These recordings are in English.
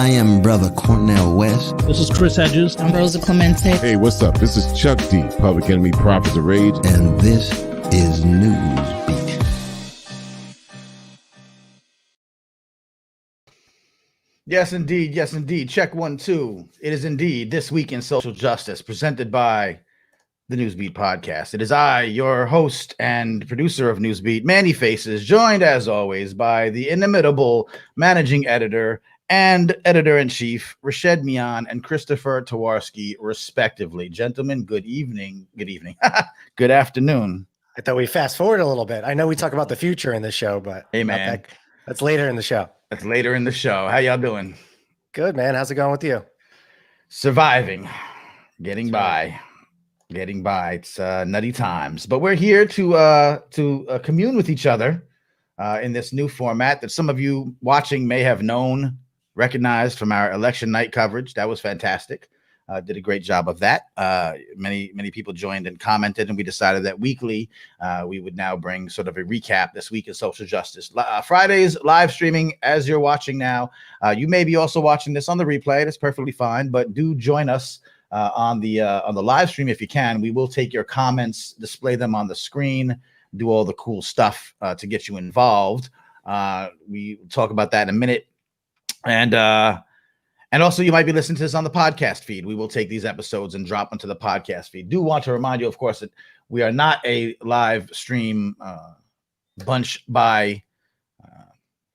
I am Brother Cornell West. This is Chris Hedges. I'm Rosa Clemente. Hey, what's up? This is Chuck D, Public Enemy Prophets of Rage. And this is Newsbeat. Yes, indeed. Yes, indeed. Check 1, 2. It is indeed This Week in Social Justice, presented by the Newsbeat podcast. It is I, your host and producer of Newsbeat, Manny Faces, joined as always by the inimitable managing editor and editor-in-chief, Rashed Mian and Christopher Tawarski, respectively. Gentlemen, good evening. Good evening. Good afternoon. I thought we fast forward a little bit. I know we talk about the future in the show, but hey, man, that's later in the show. That's later in the show. How y'all doing? Good, man. How's it going with you? Surviving, getting by. It's nutty times, but we're here to commune with each other in this new format that some of you watching may have recognized from our election night coverage. That was fantastic. Did a great job of that. Many people joined and commented, and we decided that weekly we would now bring sort of a recap this week in social justice. Fridays live streaming as you're watching now. You may be also watching this on the replay. That's perfectly fine, but do join us on the live stream if you can. We will take your comments, display them on the screen, do all the cool stuff to get you involved. We will talk about that in a minute. And also, you might be listening to this on the podcast feed. We will take these episodes and drop into the podcast feed. Do want to remind you, of course, that we are not a live stream bunch by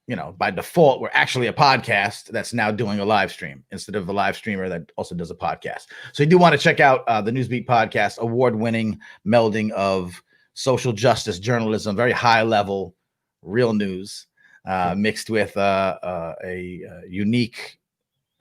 default. We're actually a podcast that's now doing a live stream instead of a live streamer that also does a podcast. So you do want to check out the Newsbeat podcast, award-winning melding of social justice journalism, very high level, real news, mixed with a unique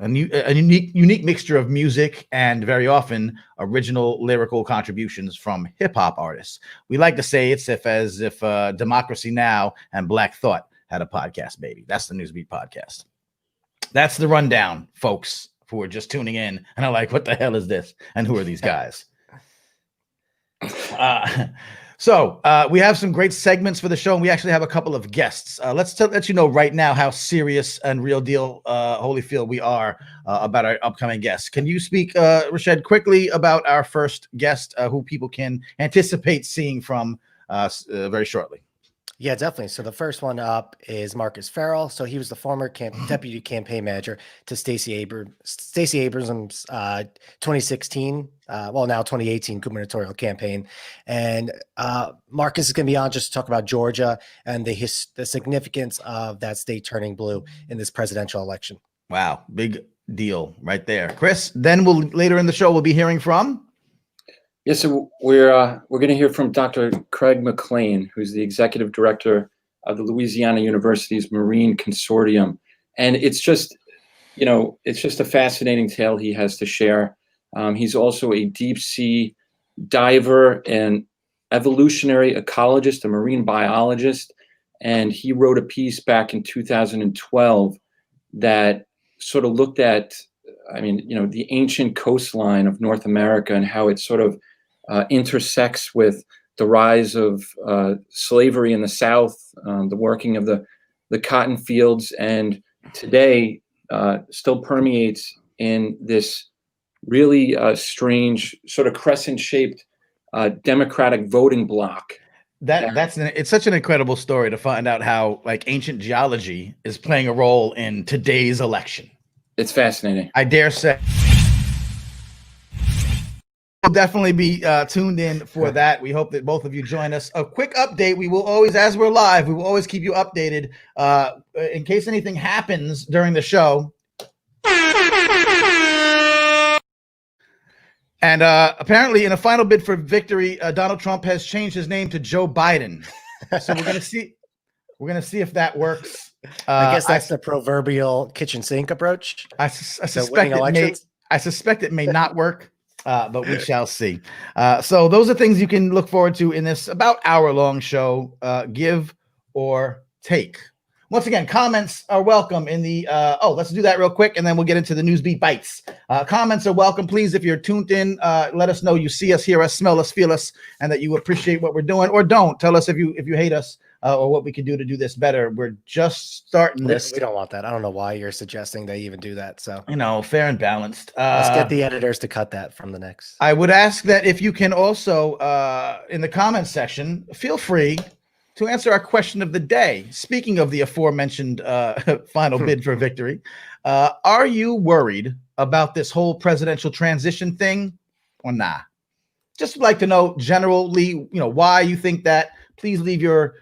mixture of music and very often original lyrical contributions from hip hop artists. We like to say it's as if Democracy Now! And Black Thought had a podcast, baby. That's the Newsbeat podcast. That's the rundown, folks, who are just tuning in and are like, what the hell is this? And who are these guys? So we have some great segments for the show, and we actually have a couple of guests. Let's let you know right now how serious and real deal Holyfield we are about our upcoming guests. Can you speak, Rashed, quickly about our first guest, who people can anticipate seeing from very shortly? Yeah, definitely. So the first one up is Marcus Farrell. So he was the former deputy campaign manager to Stacey Abrams' 2016, now 2018 gubernatorial campaign. And Marcus is going to be on just to talk about Georgia and the significance of that state turning blue in this presidential election. Wow, big deal right there. Chris, then later in the show we'll be hearing from. Yes, so we're going to hear from Dr. Craig McClain, who's the executive director of the Louisiana Universities Marine Consortium, and it's just a fascinating tale he has to share. He's also a deep sea diver and evolutionary ecologist, a marine biologist, and he wrote a piece back in 2012 that sort of looked at, the ancient coastline of North America and how it sort of intersects with the rise of slavery in the South, the working of the cotton fields, and today still permeates in this really strange sort of crescent-shaped democratic voting bloc. It's such an incredible story to find out how ancient geology is playing a role in today's election. It's fascinating. I dare say. We'll definitely be tuned in for that. We hope that both of you join us. A quick update. We will always, as we're live, we will always keep you updated in case anything happens during the show. And apparently, in a final bid for victory, Donald Trump has changed his name to Joe Biden. So we're going to see if that works. I guess that's the proverbial kitchen sink approach. I suspect it may not work. But we shall see. So those are things you can look forward to in this about hour-long show, give or take. Once again, comments are welcome in the let's do that real quick, and then we'll get into the Newsbeat Bites. Comments are welcome. Please, if you're tuned in, let us know you see us, hear us, smell us, feel us, and that you appreciate what we're doing, or don't. Tell us if you hate us. or what we can do to do this better. We're just starting this. We don't want that. I don't know why you're suggesting they even do that. So, Fair and balanced. let's get the editors to cut that from the next. I would ask that if you can also, in the comments section, feel free to answer our question of the day. Speaking of the aforementioned final bid for victory, are you worried about this whole presidential transition thing or nah? Just like to know generally, why you think that. Please leave your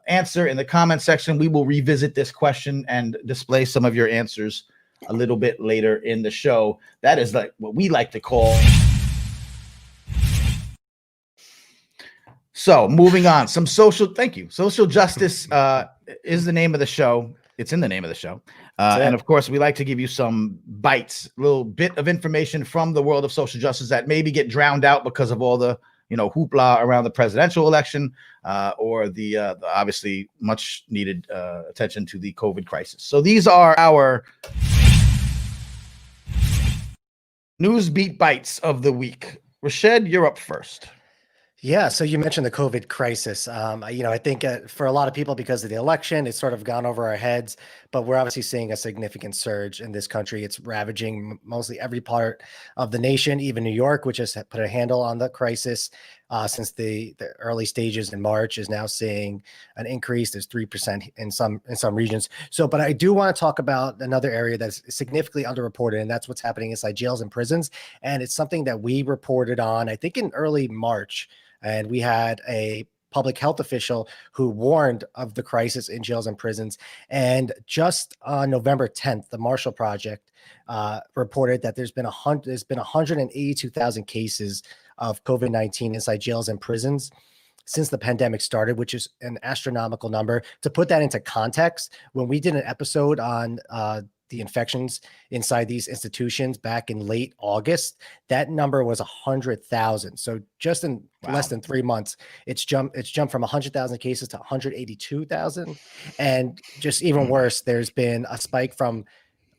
answer in the comment section. We will revisit this question and display some of your answers a little bit later in the show. That is like what we like to call. So moving on, social justice is the name of the show. It's in the name of the show. And of course, we like to give you some bites, a little bit of information from the world of social justice that maybe get drowned out because of all the hoopla around the presidential election, or the obviously much needed attention to the COVID crisis. So these are our news beat bites of the week. Rashed, you're up first. Yeah, so you mentioned the COVID crisis. I think for a lot of people, because of the election, it's sort of gone over our heads, but we're obviously seeing a significant surge in this country. It's ravaging mostly every part of the nation, even New York, which has put a handle on the crisis since the early stages in March, is now seeing an increase. There's 3% in some regions. So, but I do want to talk about another area that's significantly underreported, and that's what's happening inside jails and prisons. And it's something that we reported on, I think, in early March. And we had a public health official who warned of the crisis in jails and prisons. And just on November 10th, the Marshall Project reported that there's been 182,000 cases of COVID-19 inside jails and prisons since the pandemic started, which is an astronomical number. To put that into context, when we did an episode on the infections inside these institutions back in late August, that number was 100,000. So just in less than 3 months, it's jumped from 100,000 cases to 182,000. And just even worse, there's been a spike from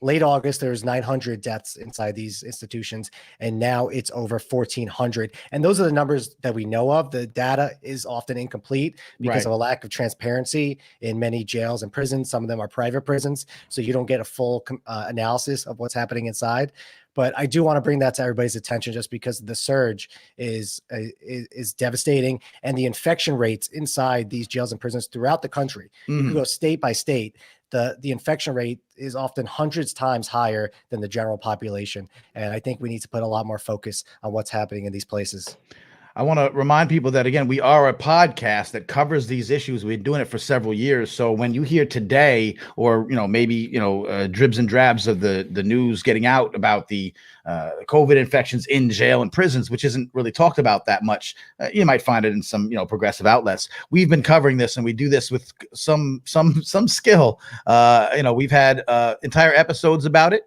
late August. There's 900 deaths inside these institutions, and now it's over 1,400. And those are the numbers that we know of. The data is often incomplete because of a lack of transparency in many jails and prisons. Some of them are private prisons, so you don't get a full analysis of what's happening inside. But I do want to bring that to everybody's attention, just because the surge is devastating, and the infection rates inside these jails and prisons throughout the country. You can go state by state. The infection rate is often hundreds times higher than the general population. And I think we need to put a lot more focus on what's happening in these places. I want to remind people that, again, we are a podcast that covers these issues. We've been doing it for several years. So when you hear today, or, maybe, dribs and drabs of the news getting out about the COVID infections in jail and prisons, which isn't really talked about that much, you might find it in some, progressive outlets. We've been covering this, and we do this with some skill. We've had entire episodes about it.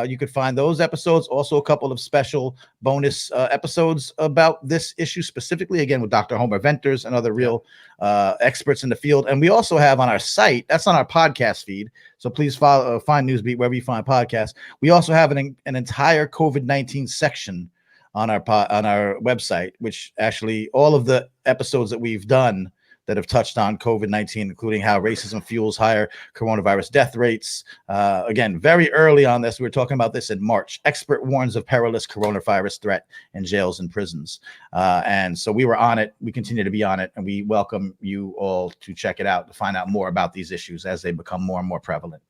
You could find those episodes, also a couple of special bonus episodes about this issue specifically, again, with Dr. Homer Venters and other real experts in the field. And we also have on our site, that's on our podcast feed, so please find Newsbeat wherever you find podcasts. We also have an entire COVID-19 section on our website, which actually all of the episodes that we've done that have touched on COVID-19, including how racism fuels higher coronavirus death rates. Again, very early on this, we were talking about this in March. Expert warns of perilous coronavirus threat in jails and prisons. And so we were on it. We continue to be on it. And we welcome you all to check it out, to find out more about these issues as they become more and more prevalent,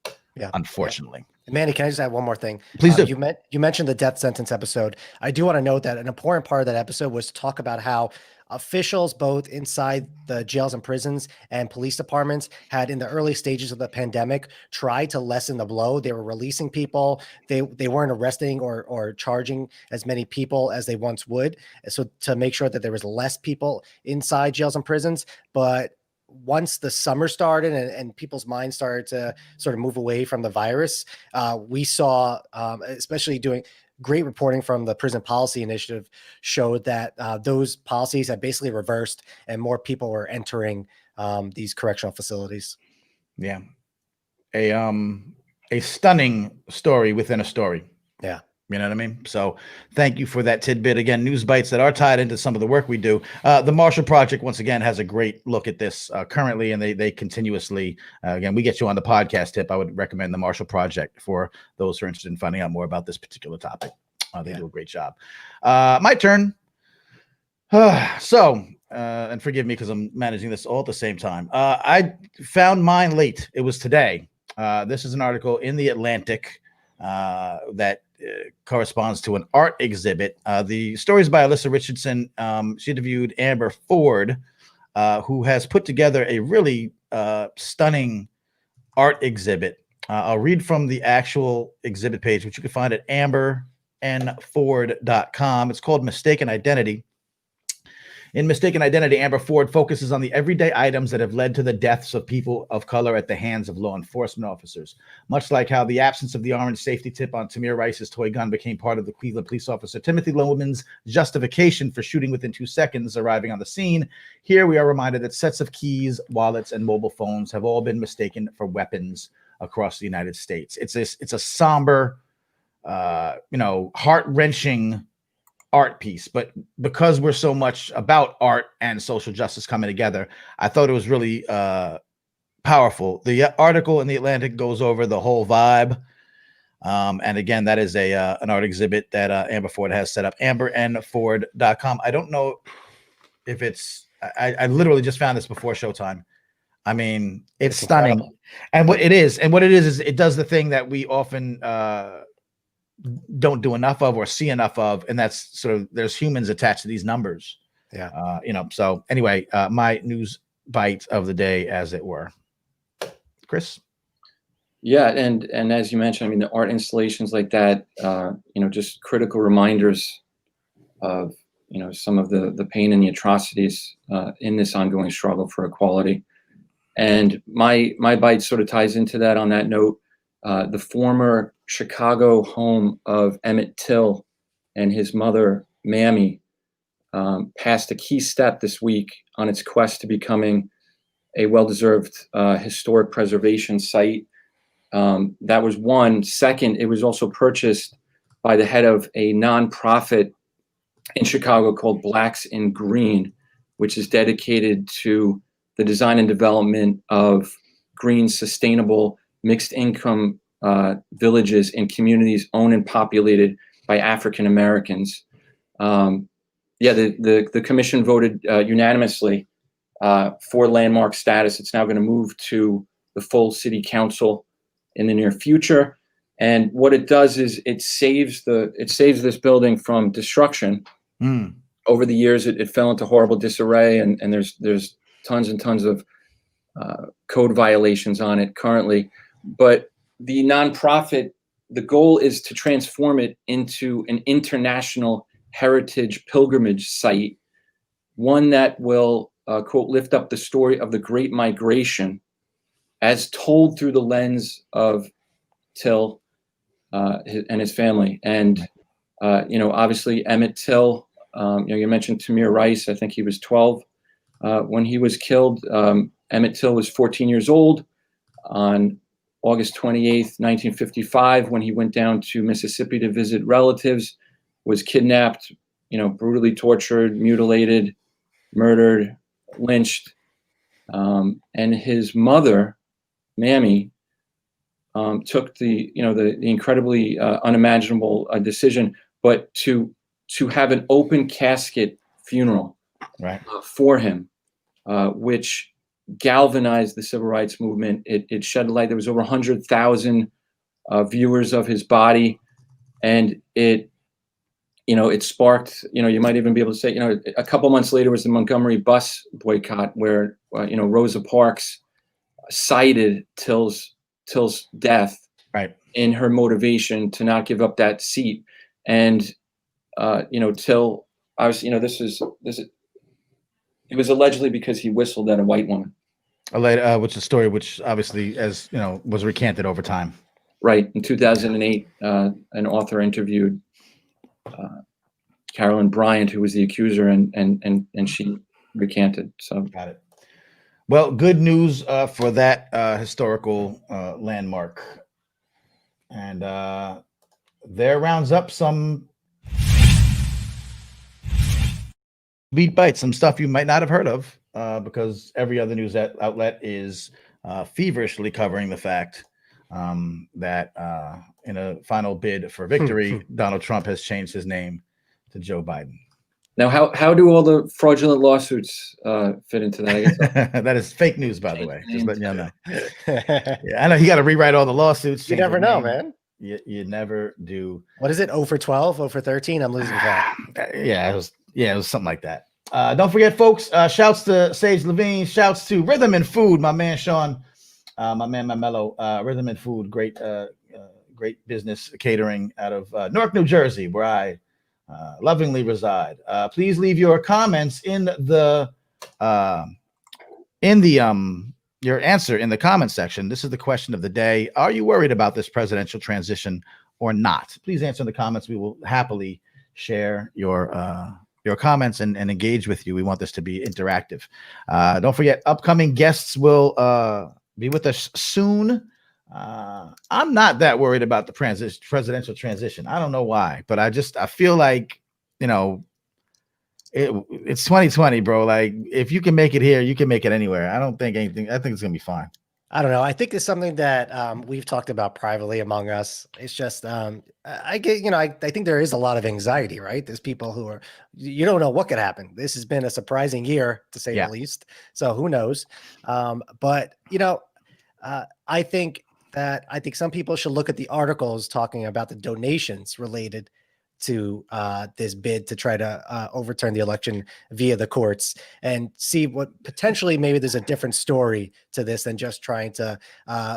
unfortunately. Yeah. Manny, can I just add one more thing? Please do. You mentioned the death sentence episode. I do want to note that an important part of that episode was to talk about how officials, both inside the jails and prisons and police departments, had, in the early stages of the pandemic, tried to lessen the blow. They were releasing people. They weren't arresting or charging as many people as they once would, so to make sure that there was less people inside jails and prisons. But once the summer started and people's minds started to sort of move away from the virus, we saw, especially doing great reporting from the Prison Policy Initiative, showed that those policies had basically reversed, and more people were entering these correctional facilities. Yeah. A stunning story within a story. Yeah. You know what I mean? So thank you for that tidbit. Again, news bites that are tied into some of the work we do. The Marshall Project, once again, has a great look at this currently, and they continuously, again, we get you on the podcast tip. I would recommend the Marshall Project for those who are interested in finding out more about this particular topic. They do a great job. My turn. And forgive me because I'm managing this all at the same time. I found mine late. It was today. This is an article in the Atlantic that corresponds to an art exhibit. The story is by Alyssa Richardson. She interviewed Amber Ford, who has put together a really stunning art exhibit. I'll read from the actual exhibit page, which you can find at ambernford.com. It's called Mistaken Identity. In Mistaken Identity, Amber Ford focuses on the everyday items that have led to the deaths of people of color at the hands of law enforcement officers. Much like how the absence of the orange safety tip on Tamir Rice's toy gun became part of the Cleveland police officer Timothy Loman's justification for shooting within 2 seconds arriving on the scene, here we are reminded that sets of keys, wallets, and mobile phones have all been mistaken for weapons across the United States. It's a somber, heart-wrenching art piece, but because we're so much about art and social justice coming together, I thought it was really powerful. The article in the Atlantic goes over the whole vibe, and again, that is an art exhibit that Amber Ford has set up. ambernford.com. I don't know if it's I literally just found this before showtime. I mean, it's stunning. Incredible. And what it is it does the thing that we often don't do enough of or see enough of, and that's sort of there's humans attached to these numbers. So anyway, my news bite of the day, as it were. Chris? Yeah, and as you mentioned, I mean, the art installations like that, just critical reminders of some of the pain and the atrocities in this ongoing struggle for equality. And my bite sort of ties into that. On that note, the former Chicago home of Emmett Till and his mother, Mammy, passed a key step this week on its quest to becoming a well-deserved historic preservation site. That was one. Second, it was also purchased by the head of a nonprofit in Chicago called Blacks in Green, which is dedicated to the design and development of green, sustainable, mixed income villages in communities owned and populated by African Americans. The commission voted unanimously for landmark status. It's now going to move to the full city council in the near future. And what it does is it saves this building from destruction. Over the years, it fell into horrible disarray, and there's tons and tons of code violations on it currently. But the nonprofit, the goal is to transform it into an international heritage pilgrimage site, one that will, quote, lift up the story of the Great Migration as told through the lens of Till and his family. And, obviously Emmett Till, you mentioned Tamir Rice. I think he was 12 when he was killed. Emmett Till was 14 years old on August 28th, 1955, when he went down to Mississippi to visit relatives, was kidnapped, brutally tortured, mutilated, murdered, lynched. And his mother, Mammy, took the incredibly unimaginable decision, but to have an open casket funeral for him, which galvanized the civil rights movement. It shed light. There was over 100,000 viewers of his body, and it sparked, you might even be able to say, a couple months later was the Montgomery bus boycott, where Rosa Parks cited Till's death in her motivation to not give up that seat. And Till, obviously, it was allegedly because he whistled at a white woman. Which is a story which obviously, as was recanted over time. Right. In 2008, an author interviewed Carolyn Bryant, who was the accuser, and she recanted. So got it. Well, good news for that historical landmark. And there rounds up some beat bites, some stuff you might not have heard of, because every other news outlet is feverishly covering the fact that in a final bid for victory, Donald Trump has changed his name to Joe Biden. Now, how do all the fraudulent lawsuits fit into that? I guess that is fake news, by the way. Just letting y'all know. Yeah, I know you got to rewrite all the lawsuits. You never know, man. You never do. What is it? 0 for 12, 0 for 13? I'm losing track. Yeah, it was something like that. Don't forget, folks. Shouts to Sage Levine. Shouts to Rhythm and Food. My man Sean. My man Mello. Rhythm and Food. Great business catering out of Newark, New Jersey, where I lovingly reside. Please leave your comments in the your answer in the comment section. This is the question of the day. Are you worried about this presidential transition or not? Please answer in the comments. We will happily share your comments and engage with you. We want this to be interactive. Don't forget, upcoming guests will be with us soon. I'm not that worried about the presidential transition. I don't know why, but I feel like, it's 2020, bro. Like, if you can make it here, you can make it anywhere. I think it's gonna be fine. I don't know. I think it's something that we've talked about privately among us. It's just I think there is a lot of anxiety, right? There's people who you don't know what could happen. This has been a surprising year, to say the least. So who knows? But I think some people should look at the articles talking about the donations related to this bid to try to overturn the election via the courts, and see what potentially maybe there's a different story to this than just trying to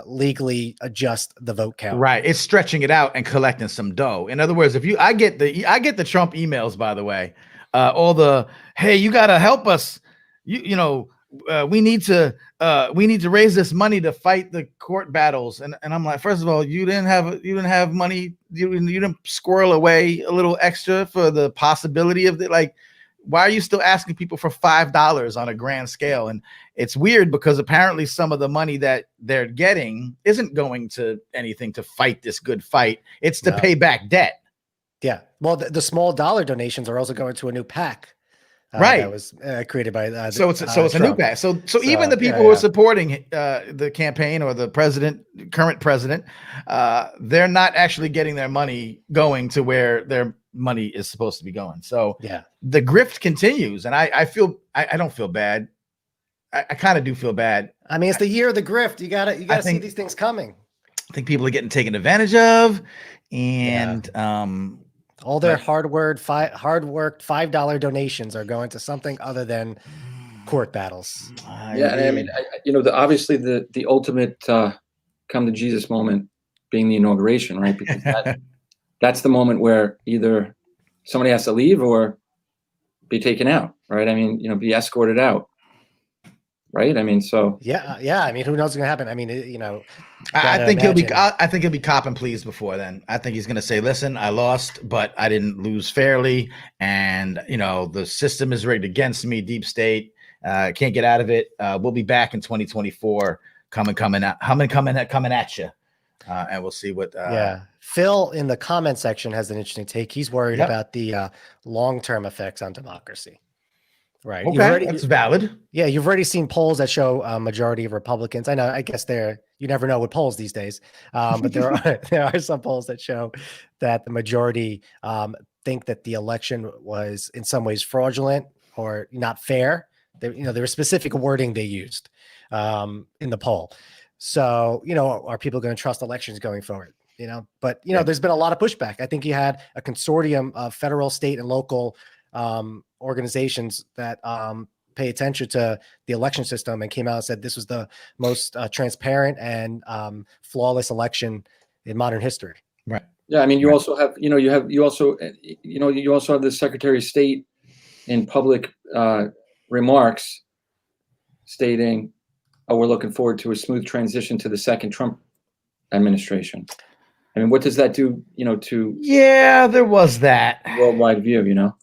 legally adjust the vote count. Right. It's stretching it out and collecting some dough. In other words, I get the Trump emails, by the way, all the, hey, you got to help us. We need to raise this money to fight the court battles. And I'm like, first of all, you didn't have money. You didn't squirrel away a little extra for the possibility of why are you still asking people for $5 on a grand scale? And it's weird because apparently some of the money that they're getting isn't going to anything to fight this good fight. It's to pay back debt. Yeah. Well, the small dollar donations are also going to a new PAC. Right, that was created by so it's a new PAC. So even the people who are supporting the campaign or the current president, they're not actually getting their money going to where their money is supposed to be going. So the grift continues, and I don't feel bad. I kind of do feel bad. I mean, it's the year of the grift. You gotta see these things coming. I think people are getting taken advantage of, and all their hard worked $5 donations are going to something other than court battles. And I mean, obviously the ultimate come to Jesus moment being the inauguration, right? Because that's the moment where either somebody has to leave or be taken out, right? I mean, be escorted out, right? I mean, so I mean, who knows what's gonna happen? I mean, I think he'll be cop and pleased before then. I think he's gonna say, listen, I lost, but I didn't lose fairly, and the system is rigged against me. Deep state can't get out of it. We'll be back in 2024, coming at you, and we'll see what. Phil in the comment section has an interesting take. He's worried about the long-term effects on democracy. Right. Okay, that's valid. Yeah, you've already seen polls that show a majority of Republicans. I know. I guess you never know with polls these days, but there are some polls that show that the majority think that the election was in some ways fraudulent or not fair. There was specific wording they used in the poll. So are people going to trust elections going forward? But there's been a lot of pushback. I think you had a consortium of federal, state, and local organizations that pay attention to the election system and came out and said this was the most transparent and flawless election in modern history. Right. Yeah. I mean, you also have, you also have the Secretary of State in public remarks stating, "Oh, we're looking forward to a smooth transition to the second Trump administration." I mean, what does that do, to there was that worldwide view,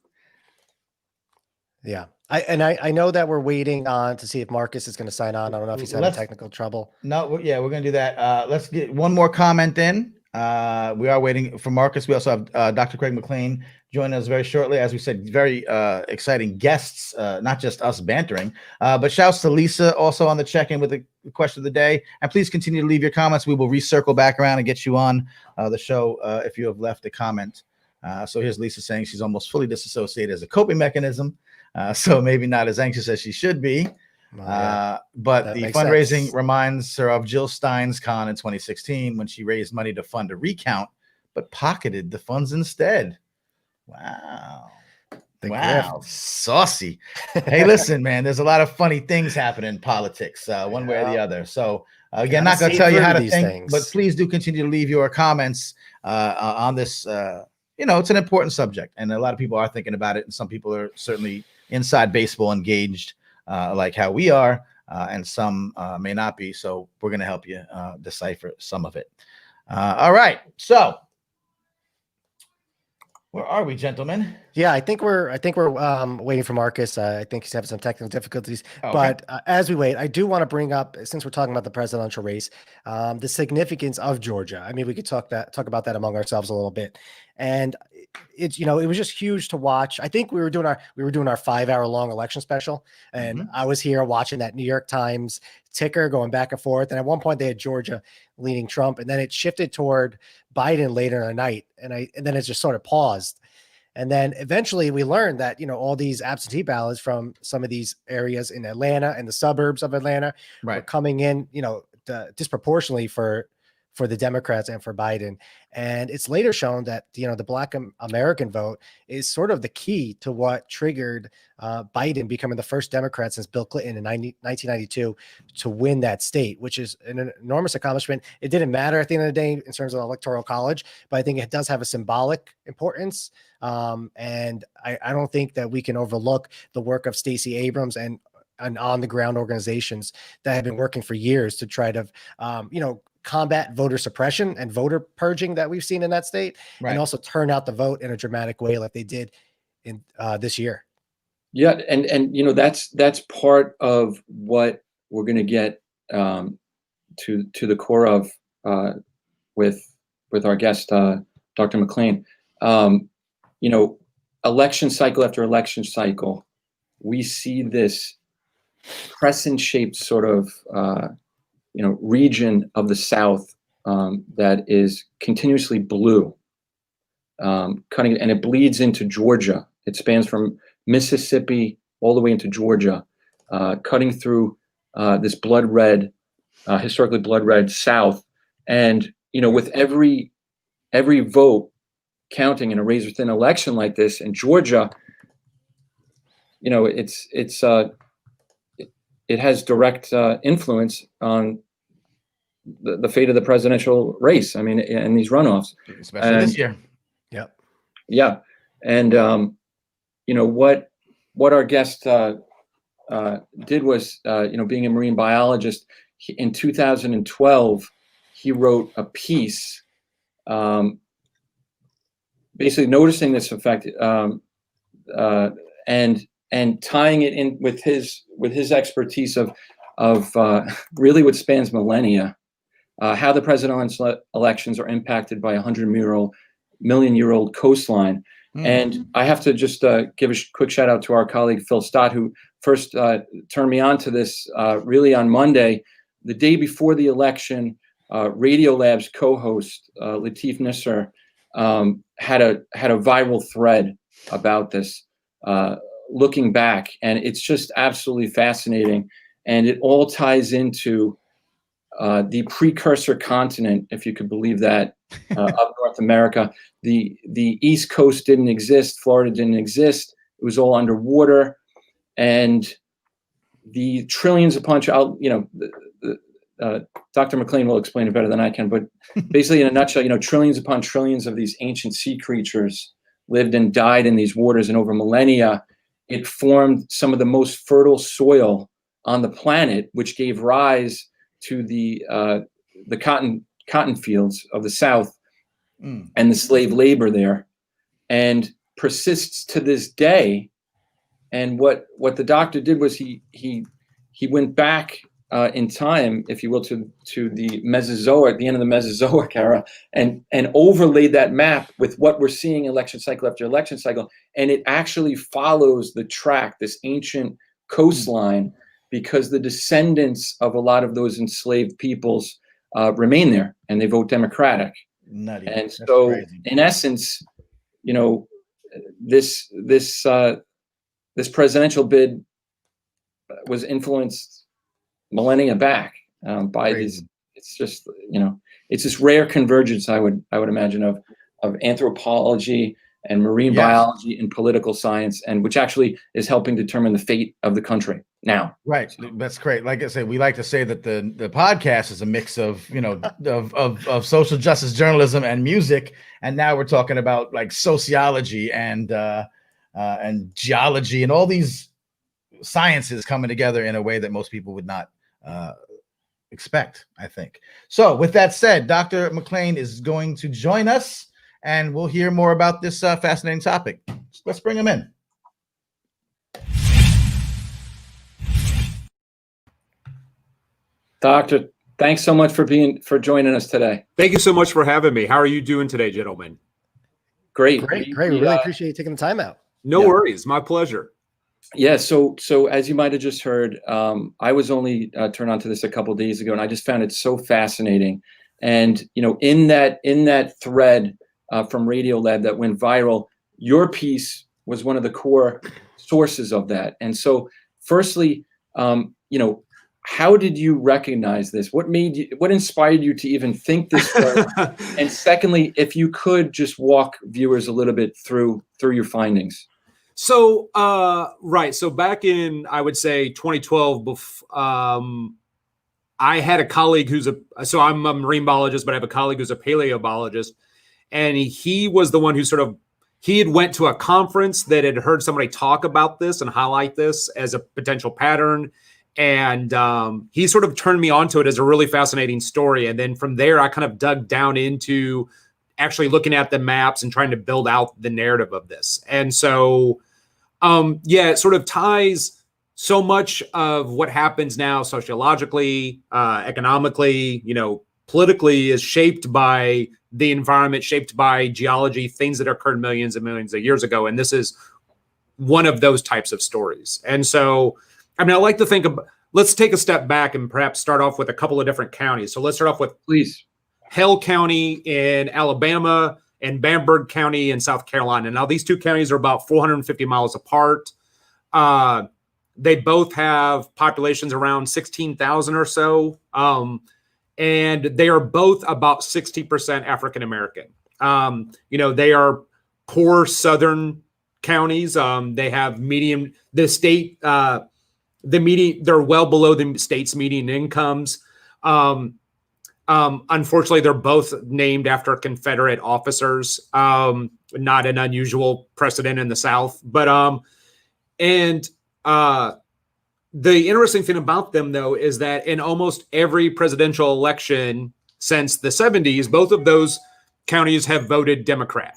Yeah. I know that we're waiting on to see if Marcus is going to sign on. I don't know if he's having technical trouble. No, we're going to do that. Let's get one more comment in. We are waiting for Marcus. We also have Dr. Craig McClain joining us very shortly. As we said, very exciting guests, not just us bantering, but shouts to Lisa also on the check-in with the question of the day. And please continue to leave your comments. We will recircle back around and get you on the show if you have left a comment. So here's Lisa saying she's almost fully disassociated as a coping mechanism. So maybe not as anxious as she should be. But That the makes fundraising sense. reminds her of Jill Stein's con in 2016 when she raised money to fund a recount, but pocketed the funds instead. Wow. The Wow. grift. Saucy. Hey, listen, man, there's a lot of funny things happening in politics, one way or the other. So again, not going to tell you how to think, but please do continue to leave your comments on this. It's an important subject, and a lot of people are thinking about it, and some people are certainly inside baseball engaged, like how we are, and some may not be. So we're going to help you decipher some of it. All right. So where are we, gentlemen? Yeah, I think we're waiting for Marcus. I think he's having some technical difficulties. Okay. But as we wait, I do want to bring up, since we're talking about the presidential race, the significance of Georgia. I mean, we could talk about that among ourselves a little bit. And it's, it was just huge to watch. I think we were doing our 5-hour long election special, and I was here watching that New York Times ticker going back and forth. And at one point they had Georgia leaning Trump, and then it shifted toward Biden later in the night. And then it just sort of paused. And then eventually we learned that, all these absentee ballots from some of these areas in Atlanta and the suburbs of Atlanta were coming in, disproportionately for the Democrats and for Biden. And it's later shown that, the Black American vote is sort of the key to what triggered Biden becoming the first Democrat since Bill Clinton in 1992 to win that state, which is an enormous accomplishment. It didn't matter at the end of the day in terms of the Electoral College, but I think it does have a symbolic importance. And I don't think that we can overlook the work of Stacey Abrams and on the ground organizations that have been working for years to try to, combat voter suppression and voter purging that we've seen in that state, and also turn out the vote in a dramatic way like they did in this year. Yeah, and that's part of what we're going to get to the core of with our guest Dr. McClain. Election cycle after election cycle, we see this crescent-shaped sort of region of the South that is continuously blue, cutting, and it bleeds into Georgia. It spans from Mississippi all the way into Georgia, cutting through this blood red, historically blood red South. And with every vote counting in a razor thin election like this in Georgia, it has direct influence on the fate of the presidential race. I mean, in these runoffs, especially this year. Yep. Yeah, and what our guest did was, being a marine biologist, in 2012, he wrote a piece, basically noticing this effect, and tying it in with his expertise of really what spans millennia, how the presidential elections are impacted by a 100-million-year-old coastline. And I have to just give a quick shout out to our colleague Phil Stott, who first turned me on to this really on Monday, the day before the election. Radiolab's co-host Latif Nisser had a viral thread about this, looking back, and it's just absolutely fascinating, and it all ties into the precursor continent, if you could believe that, of North America. The East Coast didn't exist. Florida didn't exist. It was all underwater, and the trillions upon Dr. McClain will explain it better than I can, but basically, in a nutshell, trillions upon trillions of these ancient sea creatures lived and died in these waters, and over millennia, it formed some of the most fertile soil on the planet, which gave rise to the cotton fields of the South and the slave labor there, and persists to this day. And what the doctor did was he went back in time, if you will, to the Mesozoic, the end of the Mesozoic era, and overlaid that map with what we're seeing election cycle after election cycle, and it actually follows the track, this ancient coastline, because the descendants of a lot of those enslaved peoples remain there, and they vote Democratic. Nutty. And That's so, crazy. in essence, you know, this presidential bid was influenced millennia back by these. It's just, you know, it's this rare convergence, I would imagine, of anthropology and marine biology and political science, and which actually is helping determine the fate of the country now. Right. That's great. Like I said, we like to say that the podcast is a mix of, you know, of social justice journalism and music. And now we're talking about like sociology and geology and all these sciences coming together in a way that most people would not expect, I think. So with that said, Dr. McClain is going to join us, and we'll hear more about this fascinating topic. Let's bring him in. Doctor, thanks so much for joining us today. Thank you so much for having me. How are you doing today, gentlemen? Great. We really appreciate you taking the time out. No worries. My pleasure. Yeah. So as you might have just heard, I was only turned on to this a couple of days ago, and I just found it so fascinating. And, you know, in that thread from Radiolab that went viral, your piece was one of the core sources of that. And so firstly, you know, how did you recognize this? What inspired you to even think this way? And secondly, if you could just walk viewers a little bit through your findings. So, right. So back in, I would say 2012, I had a colleague so I'm a marine biologist, but I have a colleague who's a paleobiologist. And he was the one who he had went to a conference that had heard somebody talk about this and highlight this as a potential pattern. And he sort of turned me onto it as a really fascinating story. And then from there, I kind of dug down into actually looking at the maps and trying to build out the narrative of this. And so, it sort of ties so much of what happens now sociologically, economically, you know, politically is shaped by the environment, shaped by geology, things that occurred millions and millions of years ago. And this is one of those types of stories. And so, I mean, I like to think of, let's take a step back and perhaps start off with a couple of different counties. So let's start off with Hale County in Alabama and Bamberg County in South Carolina. Now, these two counties are about 450 miles apart. They both have populations around 16,000 or so. And they are both about 60% African-American. You know, they are poor southern counties. They have they're well below the state's median incomes. Unfortunately, they're both named after Confederate officers. Not an unusual precedent in the South, but the interesting thing about them, though, is that in almost every presidential election since the 70s, both of those counties have voted Democrat.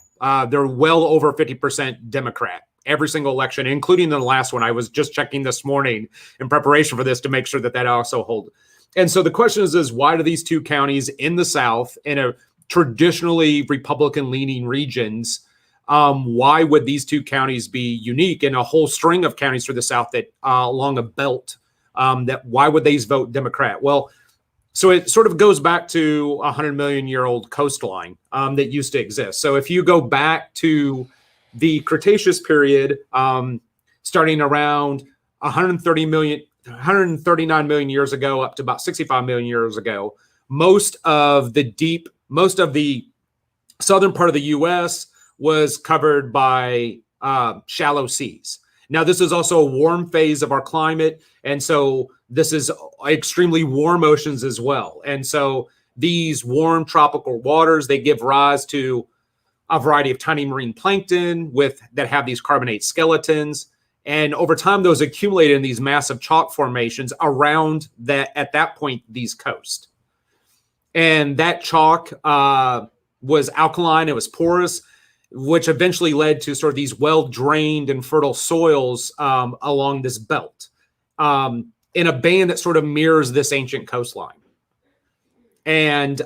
They're well over 50% Democrat every single election, including the last one. I was just checking this morning in preparation for this to make sure that also holds. And so the question is why do these two counties in the South, in a traditionally Republican-leaning regions, why would these two counties be unique in a whole string of counties through the South that along a belt, that why would they vote Democrat? Well, so it sort of goes back to a 100-million-year-old coastline that used to exist. So if you go back to the Cretaceous period, starting around 139 million years ago up to about 65 million years ago, most of the southern part of the U.S. was covered by shallow seas. Now, this is also a warm phase of our climate, and so this is extremely warm oceans as well. And so these warm tropical waters, they give rise to a variety of tiny marine plankton that have these carbonate skeletons. And over time, those accumulated in these massive chalk formations around at that point, these coasts. And that chalk was alkaline, it was porous, which eventually led to sort of these well-drained and fertile soils along this belt. in a band that sort of mirrors this ancient coastline. And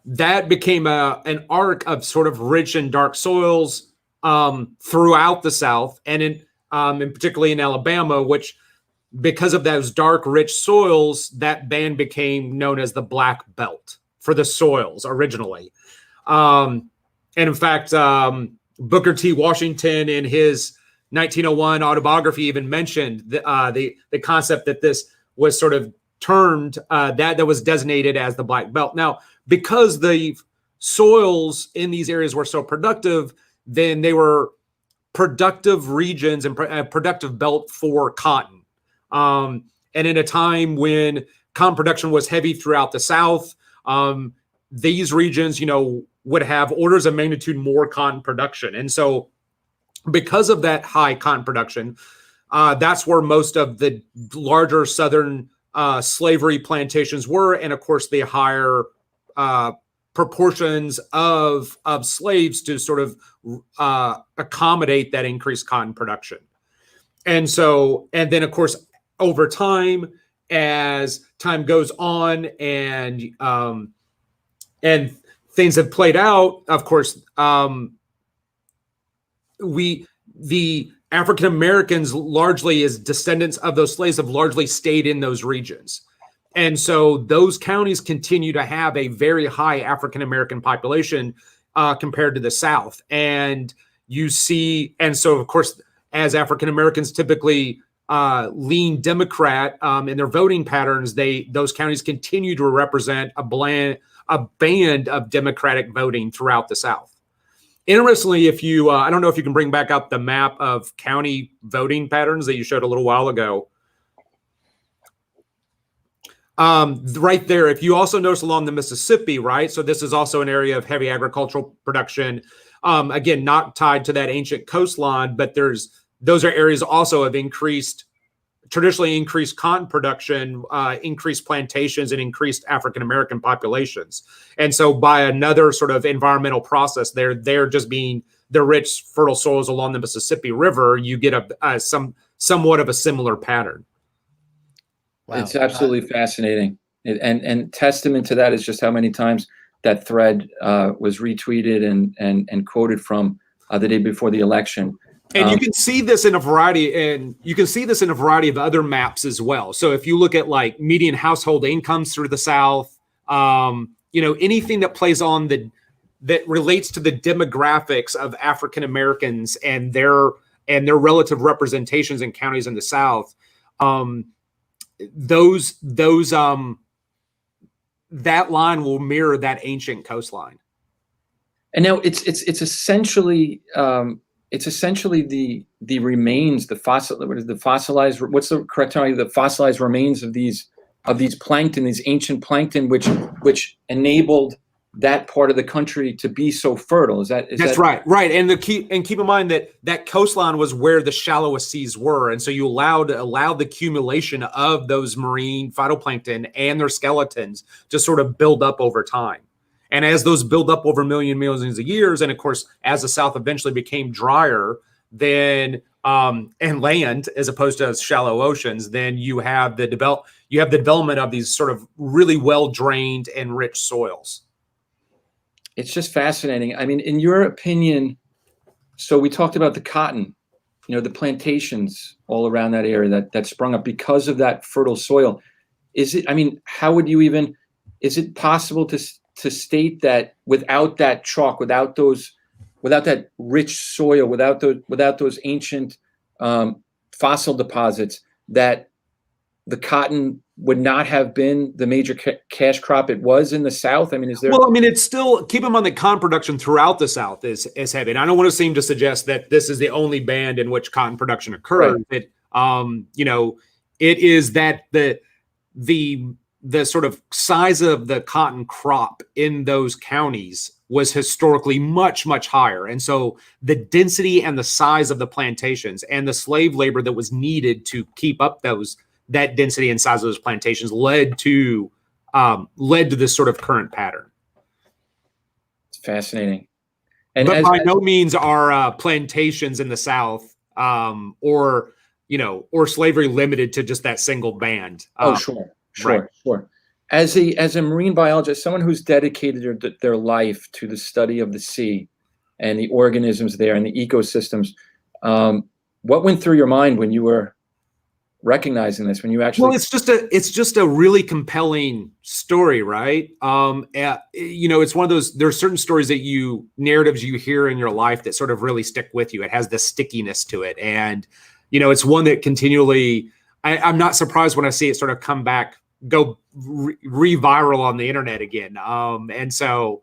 that became an arc of sort of rich and dark soils throughout the South, and particularly in Alabama, which, because of those dark, rich soils, that band became known as the Black Belt for the soils originally. And in fact, Booker T. Washington in his 1901 autobiography even mentioned the concept that this was sort of termed, that was designated as the Black Belt. Now, because the soils in these areas were so productive, then they were productive regions and productive belt for cotton. And in a time when cotton production was heavy throughout the South, these regions, would have orders of magnitude more cotton production. And so because of that high cotton production, that's where most of the larger Southern slavery plantations were. And of course, the higher proportions of slaves to sort of accommodate that increased cotton production. And then of course, over time, as time goes on and things have played out, of course, the African Americans, largely as descendants of those slaves, have largely stayed in those regions. And so those counties continue to have a very high African American population compared to the South. And so of course, as African Americans typically lean Democrat in their voting patterns, those counties continue to represent a band of Democratic voting throughout the South. Interestingly, if you, I don't know if you can bring back up the map of county voting patterns that you showed a little while ago. Right there, if you also notice along the Mississippi, right? So this is also an area of heavy agricultural production. Again, not tied to that ancient coastline, but those are areas also of traditionally increased cotton production, increased plantations, and increased African American populations. And so by another sort of environmental process, they're just being the rich, fertile soils along the Mississippi River, you get somewhat of a similar pattern. Wow. It's absolutely fascinating. And testament to that is just how many times that thread was retweeted and quoted from the day before the election. And you can see this in a variety, of other maps as well. So if you look at like median household incomes through the South, anything that plays on that relates to the demographics of African Americans and their relative representations in counties in the South, that line will mirror that ancient coastline. And now it's essentially the remains, the fossilized, what's the correct term? The fossilized remains of these plankton, these ancient plankton, which enabled that part of the country to be so fertile. That's right. And keep in mind that coastline was where the shallowest seas were, and so you allowed the accumulation of those marine phytoplankton and their skeletons to sort of build up over time. And as those build up over millions of years, and of course, as the South eventually became drier, then and land as opposed to shallow oceans, then you have the development of these sort of really well drained and rich soils. It's just fascinating. I mean, in your opinion, so we talked about the cotton, the plantations all around that area that sprung up because of that fertile soil. Is it possible to state that without that chalk, without that rich soil, without those ancient fossil deposits, that the cotton would not have been the major cash crop it was in the South? I mean, it's still, keep in mind that cotton production throughout the South is heavy. And I don't want to seem to suggest that this is the only band in which cotton production occurred. Right. It is that the sort of size of the cotton crop in those counties was historically much, much higher. And so the density and the size of the plantations and the slave labor that was needed to keep up that density and size of those plantations led to this sort of current pattern. It's fascinating. But by no means are plantations in the South or or slavery limited to just that single band. Oh, sure. Right. Sure. As a marine biologist, someone who's dedicated their life to the study of the sea and the organisms there and the ecosystems, what went through your mind when you were recognizing this, when you actually? Well, it's just a really compelling story, right? It's one of those, there's certain stories narratives you hear in your life that sort of really stick with you. It has this stickiness to it. And, it's one that continually, I'm not surprised when I see it sort of come back, go re-viral on the internet again. And so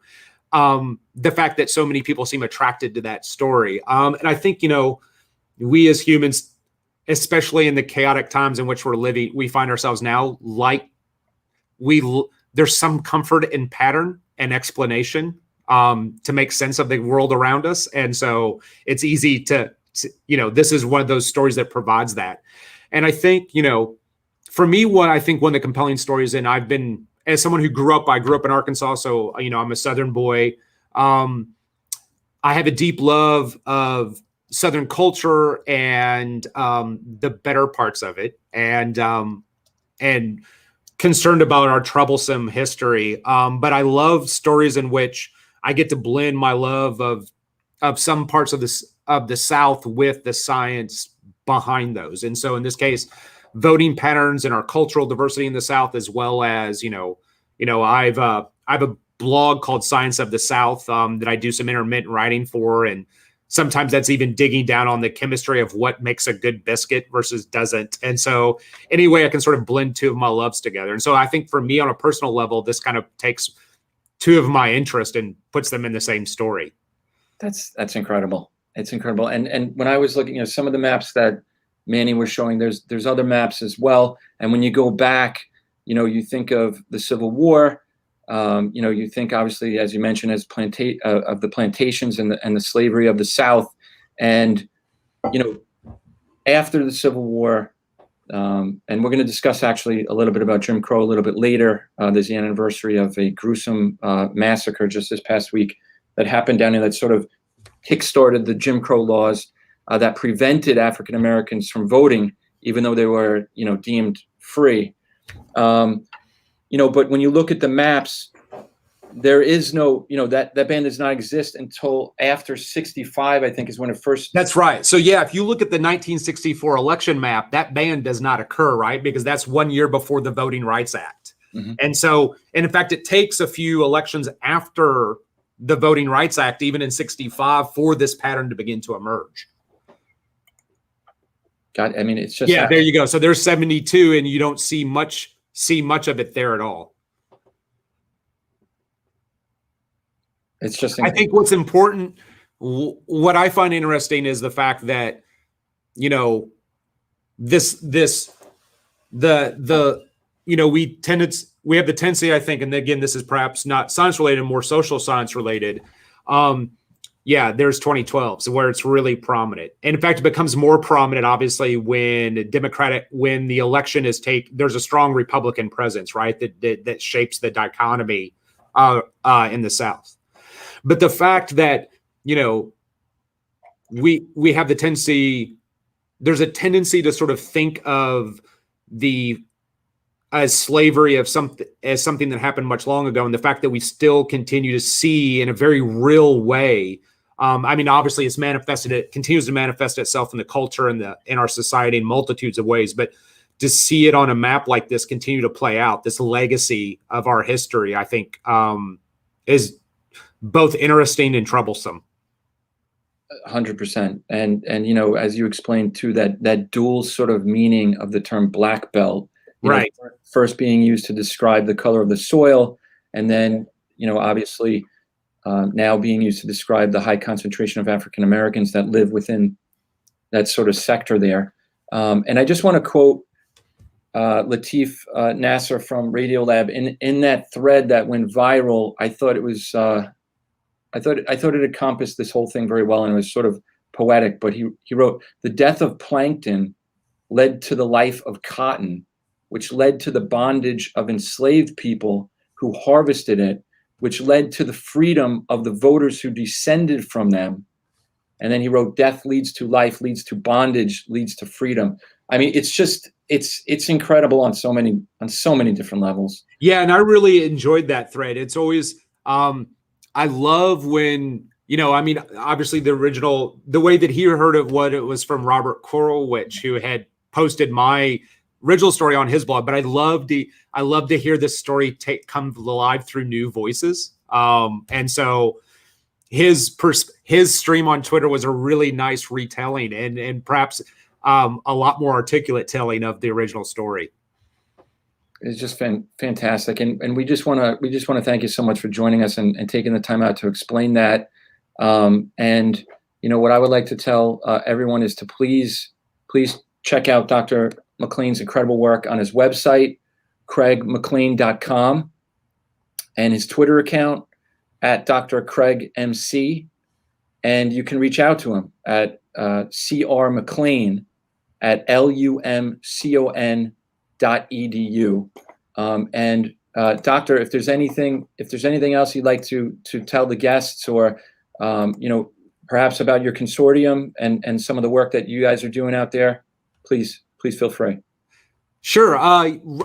the fact that so many people seem attracted to that story. And I think, we as humans, especially in the chaotic times in which we find ourselves now, there's some comfort in pattern and explanation to make sense of the world around us. And so it's easy to this is one of those stories that provides that. And I think, for me, one of the compelling stories, and I've been, as someone who grew up in Arkansas, so, I'm a Southern boy. I have a deep love of Southern culture and the better parts of it, and concerned about our troublesome history. But I love stories in which I get to blend my love of some parts of the South with the science behind those. And so in this case, voting patterns and our cultural diversity in the South, as well as, I have a blog called Science of the South that I do some intermittent writing for. And sometimes that's even digging down on the chemistry of what makes a good biscuit versus doesn't. And so anyway, I can sort of blend two of my loves together. And so I think for me on a personal level, this kind of takes two of my interests and puts them in the same story. That's incredible. It's incredible. And when I was looking at some of the maps that Manny was showing, there's other maps as well. And when you go back, you think of the Civil War, you think obviously, as you mentioned, as of the plantations and the slavery of the South. And, after the Civil War, and we're going to discuss actually a little bit about Jim Crow a little bit later. There's the anniversary of a gruesome massacre just this past week that happened down there that sort of kickstarted the Jim Crow laws that prevented African Americans from voting, even though they were, deemed free. But when you look at the maps, there is no, that band does not exist until after 65, I think, is when it first. That's right. So yeah, if you look at the 1964 election map, that band does not occur, right? Because that's 1 year before the Voting Rights Act. Mm-hmm. And so, and in fact, it takes a few elections after the Voting Rights Act, even in 65, for this pattern to begin to emerge. God, I mean, it's just. Yeah, there you go. So there's 72 and you don't see much of it there at all. It's just. I think what's important, what I find interesting is the fact that, we have the tendency, I think, and again, this is perhaps not science related, more social science related. There's 2012, so where it's really prominent. And in fact, it becomes more prominent, obviously, when the election is there's a strong Republican presence, right? That shapes the dichotomy in the South. But the fact that, we have the tendency, there's a tendency to sort of think of as slavery as something that happened much long ago. And the fact that we still continue to see in a very real way, obviously it continues to manifest itself in the culture and in our society in multitudes of ways, but to see it on a map like this continue to play out, this legacy of our history, I think is both interesting and troublesome. 100%. And as you explained too, that dual sort of meaning of the term black belt, right? First being used to describe the color of the soil, and then obviously now being used to describe the high concentration of African Americans that live within that sort of sector there. And I just want to quote Latif Nasser from Radiolab in that thread that went viral. I thought it was. I thought it encompassed this whole thing very well, and it was sort of poetic. But he wrote, "The death of plankton led to the life of cotton, which led to the bondage of enslaved people who harvested it, which led to the freedom of the voters who descended from them, And then he wrote Death Leads to Life, Leads to Bondage, Leads to Freedom. I mean, it's just, it's incredible on so many different levels. Yeah, and I really enjoyed that thread. It's always I love when, you know, I mean, obviously the way that he heard of what it was from Robert Korowich, who had posted my original story on his blog, but I love to hear this story come alive through new voices. And so his stream on Twitter was a really nice retelling and perhaps a lot more articulate telling of the original story. It's just fantastic, and we just want to thank you so much for joining us and taking the time out to explain that. And you know what I would like to tell everyone is to please check out Dr. McClain's incredible work on his website, craigmclean.com, and his Twitter account at Dr. Craig MC, and you can reach out to him at crmclean at lumcon.edu. And Doctor, if there's anything else you'd like to tell the guests, or you know, perhaps about your consortium and some of the work that you guys are doing out there, please feel free. Sure.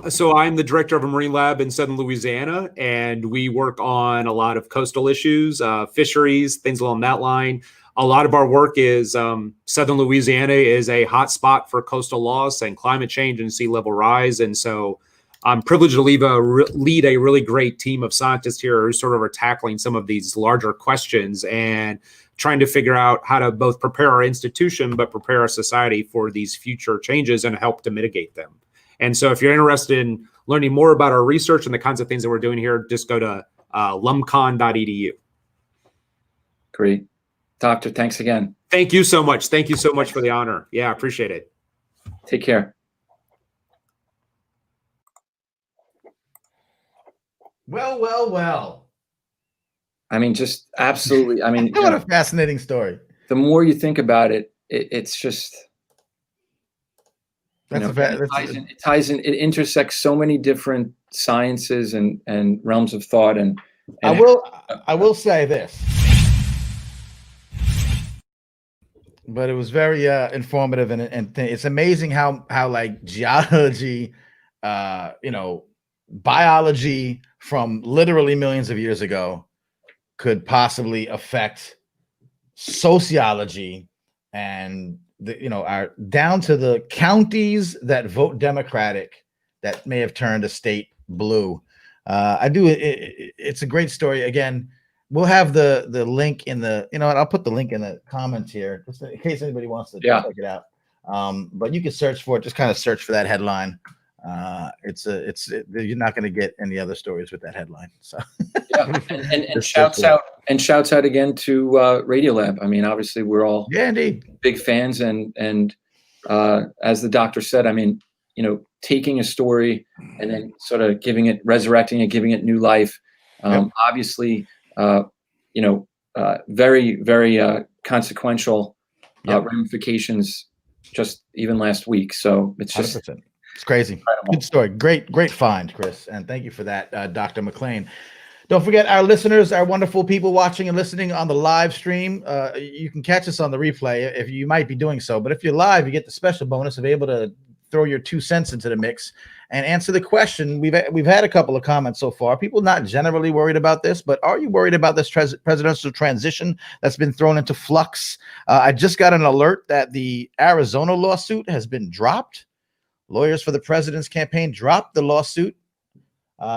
So I'm the director of a marine lab in Southern Louisiana, and we work on a lot of coastal issues, fisheries, things along that line. A lot of our work is Southern Louisiana is a hot spot for coastal loss and climate change and sea level rise. And so I'm privileged to lead a really great team of scientists here who sort of are tackling some of these larger questions and trying to figure out how to both prepare our institution, but prepare our society for these future changes and help to mitigate them. And so if you're interested in learning more about our research and the kinds of things that we're doing here, just go to lumcon.edu. Great. Doctor, thanks again. Thank you so much. Thank you so much for the honor. Yeah, I appreciate it. Take care. Well. I mean, just absolutely. I mean, what a fascinating story. The more you think about it, it's just, it ties in, it intersects so many different sciences and realms of thought. And I will say this, but it was very informative, and it's amazing how like geology, you know, biology from literally millions of years ago could possibly affect sociology and our down to the counties that vote Democratic that may have turned a state blue. It's a great story. Again, we'll have the link in the, I'll put the link in the comments here just in case anybody wants to check it out. But you can search for it. Just kind of search for that headline. You're not going to get any other stories with that headline. So and shouts out again to Radiolab. I mean, obviously we're all indeed big fans, and as the doctor said, I mean, taking a story and then sort of resurrecting it, giving it new life. Obviously, very, very consequential ramifications just even last week. So it's just 100%. It's crazy. Incredible. Good story. Great find, Chris. And thank you for that, Dr. McClain. Don't forget our listeners, our wonderful people watching and listening on the live stream. You can catch us on the replay if you might be doing so. But if you're live, you get the special bonus of able to throw your 2 cents into the mix and answer the question. We've had a couple of comments so far. People not generally worried about this, but are you worried about this presidential transition that's been thrown into flux? I just got an alert that the Arizona lawsuit has been dropped. Lawyers for the president's campaign dropped the lawsuit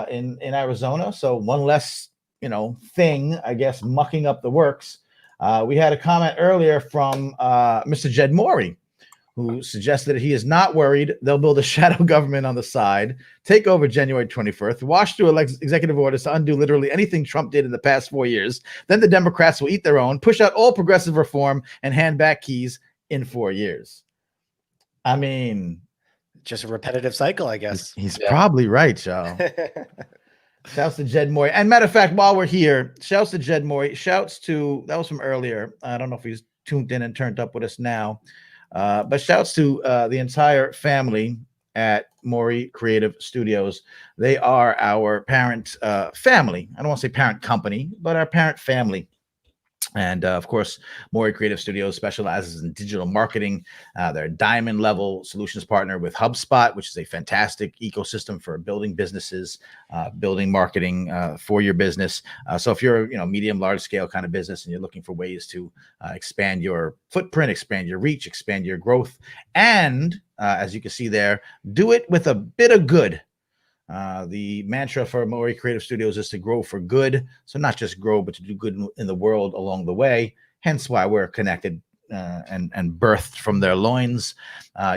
in Arizona. So one less, thing, I guess, mucking up the works. We had a comment earlier from Mr. Jed Morey, who suggested that he is not worried. They'll build a shadow government on the side, take over January 21st, wash through executive orders to undo literally anything Trump did in the past 4 years. Then the Democrats will eat their own, push out all progressive reform, and hand back keys in 4 years. I mean, just a repetitive cycle, I guess. He's probably right, y'all. Shouts to Jed Morey. And matter of fact, while we're here, shouts to Jed Morey. Shouts to, that was from earlier. I don't know if he's tuned in and turned up with us now. But shouts to the entire family at Morey Creative Studios. They are our parent family. I don't want to say parent company, but our parent family. And of course, Mori Creative Studios specializes in digital marketing. They're a diamond level solutions partner with HubSpot, which is a fantastic ecosystem for building businesses, building marketing for your business. So if you're medium, large scale kind of business and you're looking for ways to expand your footprint, expand your reach, expand your growth, and as you can see there, do it with a bit of good. The mantra for Mori Creative Studios is to grow for good. So not just grow, but to do good in the world along the way. Hence why we're connected and birthed from their loins.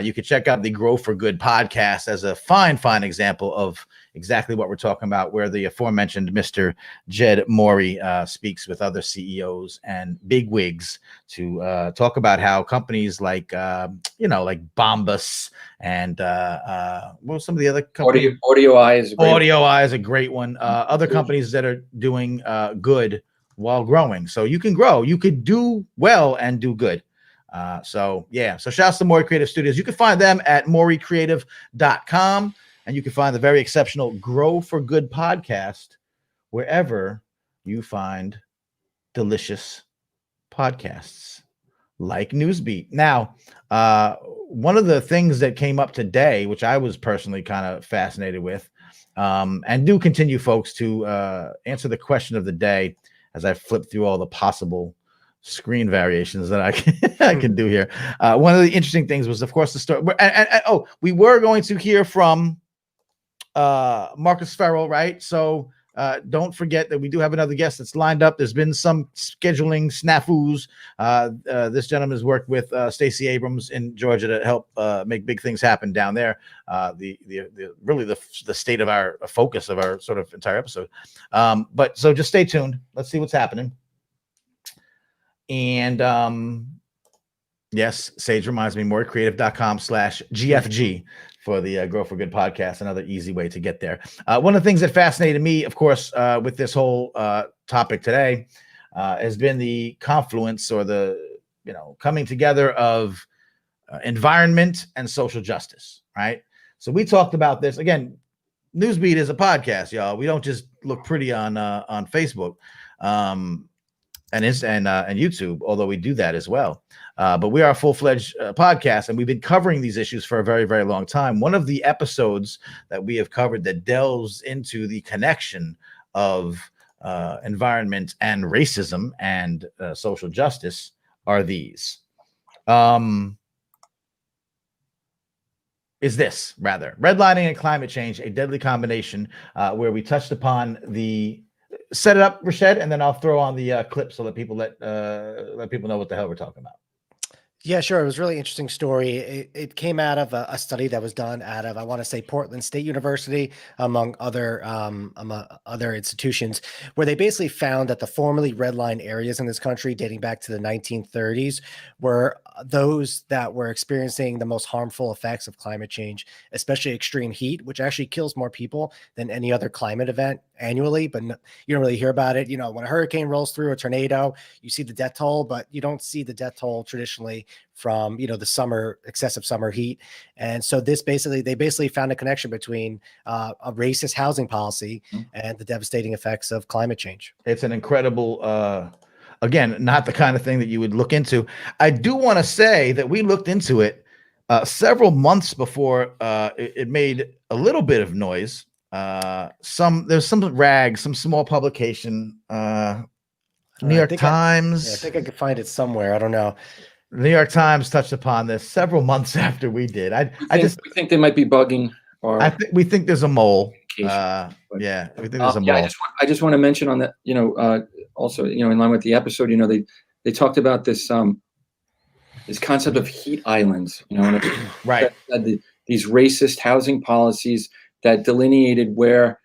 You can check out the Grow for Good podcast as a fine example of exactly what we're talking about, where the aforementioned Mr. Jed Mori speaks with other CEOs and bigwigs to talk about how companies like, like Bombas and what were some of the other companies? Audio Eye is a great Audio Eye is a great one. Other companies that are doing good while growing. So you can grow, you could do well and do good. So shouts to Mori Creative Studios. You can find them at moricreative.com, and you can find the very exceptional Grow for Good podcast wherever you find delicious podcasts like Newsbeat. Now, one of the things that came up today, which I was personally kind of fascinated with, and do continue, folks, to answer the question of the day as I flip through all the possible screen variations that I can do here. One of the interesting things was, of course, the story. We were going to hear from Marcus Farrell, right? So don't forget that we do have another guest that's lined up. There's been some scheduling snafus. This gentleman has worked with Stacey Abrams in Georgia to help make big things happen down there. The state of our focus of our sort of entire episode. But so just stay tuned. Let's see what's happening. And yes, Sage reminds me, moricreative.com/GFG for the Grow for Good podcast. Another easy way to get there. One of the things that fascinated me, of course, with this whole topic today has been the confluence or the coming together of environment and social justice, right? So we talked about this. Again, Newsbeat is a podcast, y'all. We don't just look pretty on Facebook. And YouTube, although we do that as well. But we are a full-fledged podcast, and we've been covering these issues for a very, very long time. One of the episodes that we have covered that delves into the connection of environment and racism and social justice are these. Is this, rather. Redlining and climate change, a deadly combination, where we touched upon the... Set it up, Rashad, and then I'll throw on the clip so that people let people know what the hell we're talking about. Yeah, sure. It was a really interesting story. It came out of a study that was done out of, I want to say, Portland State University, among other institutions, where they basically found that the formerly redline areas in this country, dating back to the 1930s, were those that were experiencing the most harmful effects of climate change, especially extreme heat, which actually kills more people than any other climate event annually. But you don't really hear about it. When a hurricane rolls through, a tornado, you see the death toll, but you don't see the death toll traditionally from the excessive summer heat. And so they basically found a connection between a racist housing policy and the devastating effects of climate change. It's an incredible again, not the kind of thing that you would look into. I do want to say that we looked into it several months before it made a little bit of noise. There's some rag, some small publication, New York Times. I think I could find it somewhere. I don't know. New York Times touched upon this several months after we did. We think they might be bugging, or we think there's a mole. We think there's a mole. I just want to mention on that, also, in line with the episode, they talked about this this concept of heat islands, right? These racist housing policies that delineated where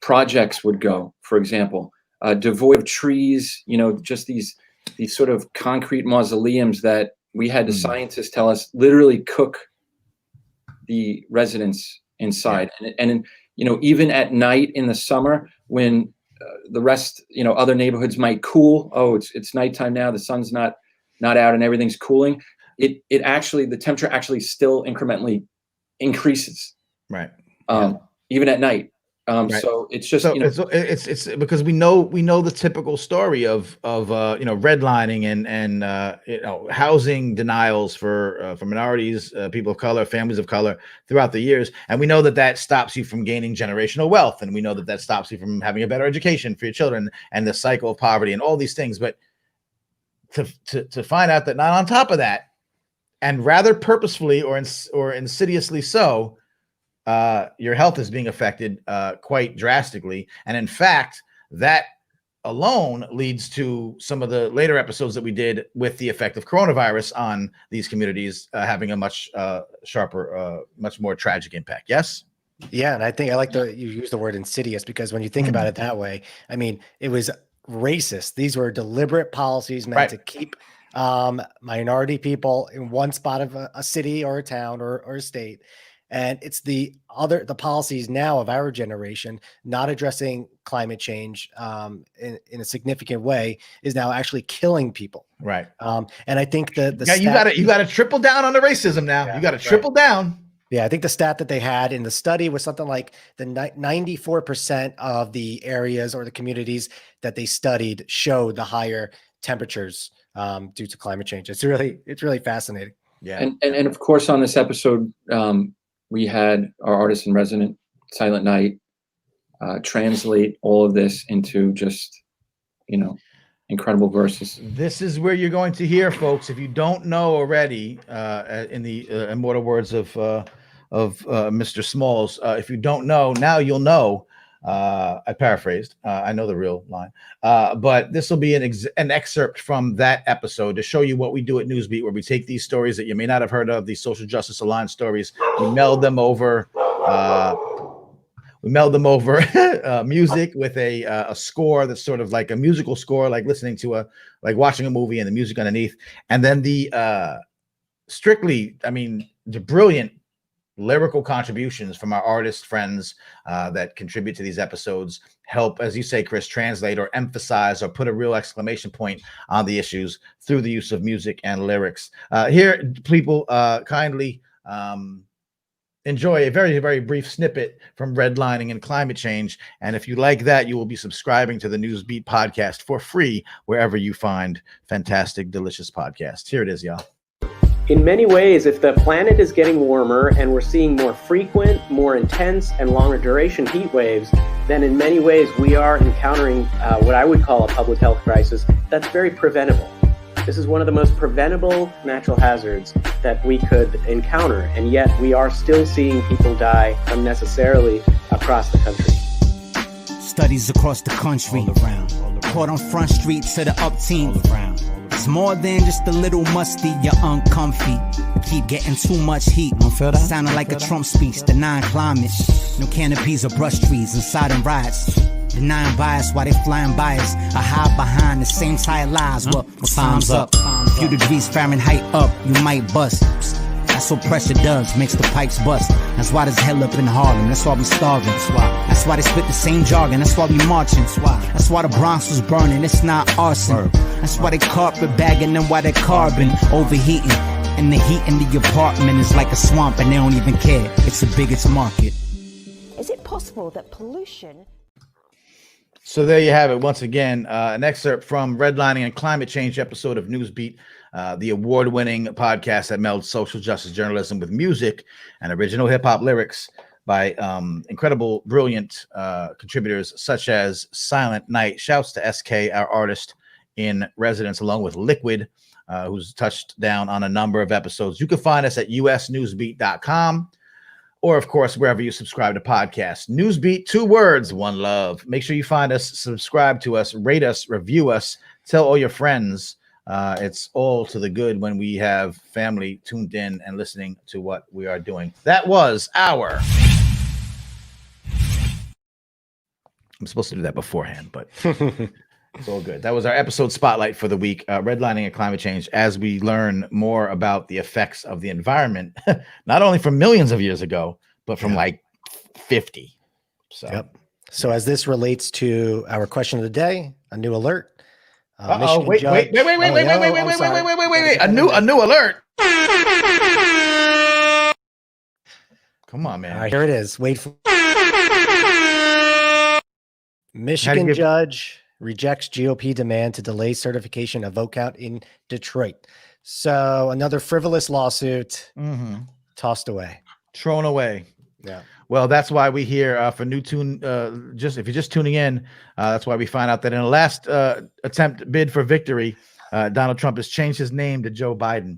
projects would go, for example, devoid of trees, just these sort of concrete mausoleums that we had the scientists tell us literally cook the residents inside. Yeah. And even at night in the summer when the rest, other neighborhoods might cool. Oh, it's nighttime now. The sun's not out and everything's cooling. The temperature actually still incrementally increases. Right. Even at night. Right. So it's just, So it's because we know the typical story of redlining and housing denials for minorities, people of color, families of color throughout the years, and we know that stops you from gaining generational wealth, and we know that stops you from having a better education for your children, and the cycle of poverty and all these things. But to find out that not on top of that, and rather purposefully or insidiously so, your health is being affected quite drastically. And in fact, that alone leads to some of the later episodes that we did with the effect of coronavirus on these communities having a much sharper, much more tragic impact. Yes? Yeah, and I think I like you use the word insidious, because when you think about it that way, I mean, it was racist. These were deliberate policies meant to keep minority people in one spot of a city or a town or a state. And it's the policies now of our generation not addressing climate change in a significant way is now actually killing people. Right. And I think you got to triple down on the racism now. Yeah, you got to triple down. Yeah, I think the stat that they had in the study was something like the 94% of the areas or the communities that they studied showed the higher temperatures due to climate change. It's really fascinating. Yeah. And of course, on this episode, we had our artist in resident, Silent Night, translate all of this into just, incredible verses. This is where you're going to hear, folks. If you don't know already, in the immortal words of Mr. Smalls, if you don't know, now you'll know. I paraphrased. I know the real line, but this will be an excerpt from that episode to show you what we do at Newsbeat, where we take these stories that you may not have heard of, these social justice aligned stories, we meld them over music with a score that's sort of like a musical score, like listening to like watching a movie and the music underneath, and then the brilliant lyrical contributions from our artist friends that contribute to these episodes help, as you say, Chris, translate or emphasize or put a real exclamation point on the issues through the use of music and lyrics. Here, people kindly enjoy a very, very brief snippet from redlining and climate change. And if you like that, you will be subscribing to the Newsbeat podcast for free wherever you find fantastic, delicious podcasts. Here it is, y'all. In many ways, if the planet is getting warmer and we're seeing more frequent, more intense, and longer duration heat waves, then in many ways we are encountering what I would call a public health crisis that's very preventable. This is one of the most preventable natural hazards that we could encounter, and yet we are still seeing people die unnecessarily across the country. Studies across the country, caught on Front Street to the up-team. It's more than just a little musty, you're uncomfy. Keep getting too much heat. Sounding like a Trump speech, denying climate. No canopies or brush trees inside them riots. Denying bias while they flying by us. I hide behind the same tight lies. Well, time's up. Few degrees Fahrenheit up, you might bust. That's what pressure does, makes the pipes bust. That's why there's hell up in Harlem, that's why we starving. That's why they spit the same jargon, that's why we marching. That's why the Bronx was burning, it's not arson. That's why they carpet bagging and why they carbon overheating. And the heat in the apartment is like a swamp and they don't even care. It's the biggest market. Is it possible that pollution... So there you have it. Once again, an excerpt from Redlining and Climate Change episode of Newsbeat, the award-winning podcast that melds social justice journalism with music and original hip-hop lyrics by incredible, brilliant contributors such as Silent Night. Shouts to SK, our artist in residence, along with Liquid, who's touched down on a number of episodes. You can find us at usnewsbeat.com. or, of course, wherever you subscribe to podcasts. Newsbeat, 2 words, 1 love. Make sure you find us, subscribe to us, rate us, review us, tell all your friends. It's all to the good when we have family tuned in and listening to what we are doing. That was our... I'm supposed to do that beforehand, but it's all good. That was our episode spotlight for the week, redlining and climate change, as we learn more about the effects of the environment, not only from millions of years ago, but from like 50. So, yep. So as this relates to our question of the day, a new alert. Wait. A new alert. Come on, man. All right, here it is. Wait for Michigan judge rejects GOP demand to delay certification of vote count in Detroit. So another frivolous lawsuit tossed away. Thrown away. Yeah. Well, that's why we hear for new tune. Just if you're just tuning in, that's why we find out that in the last attempt bid for victory, Donald Trump has changed his name to Joe Biden.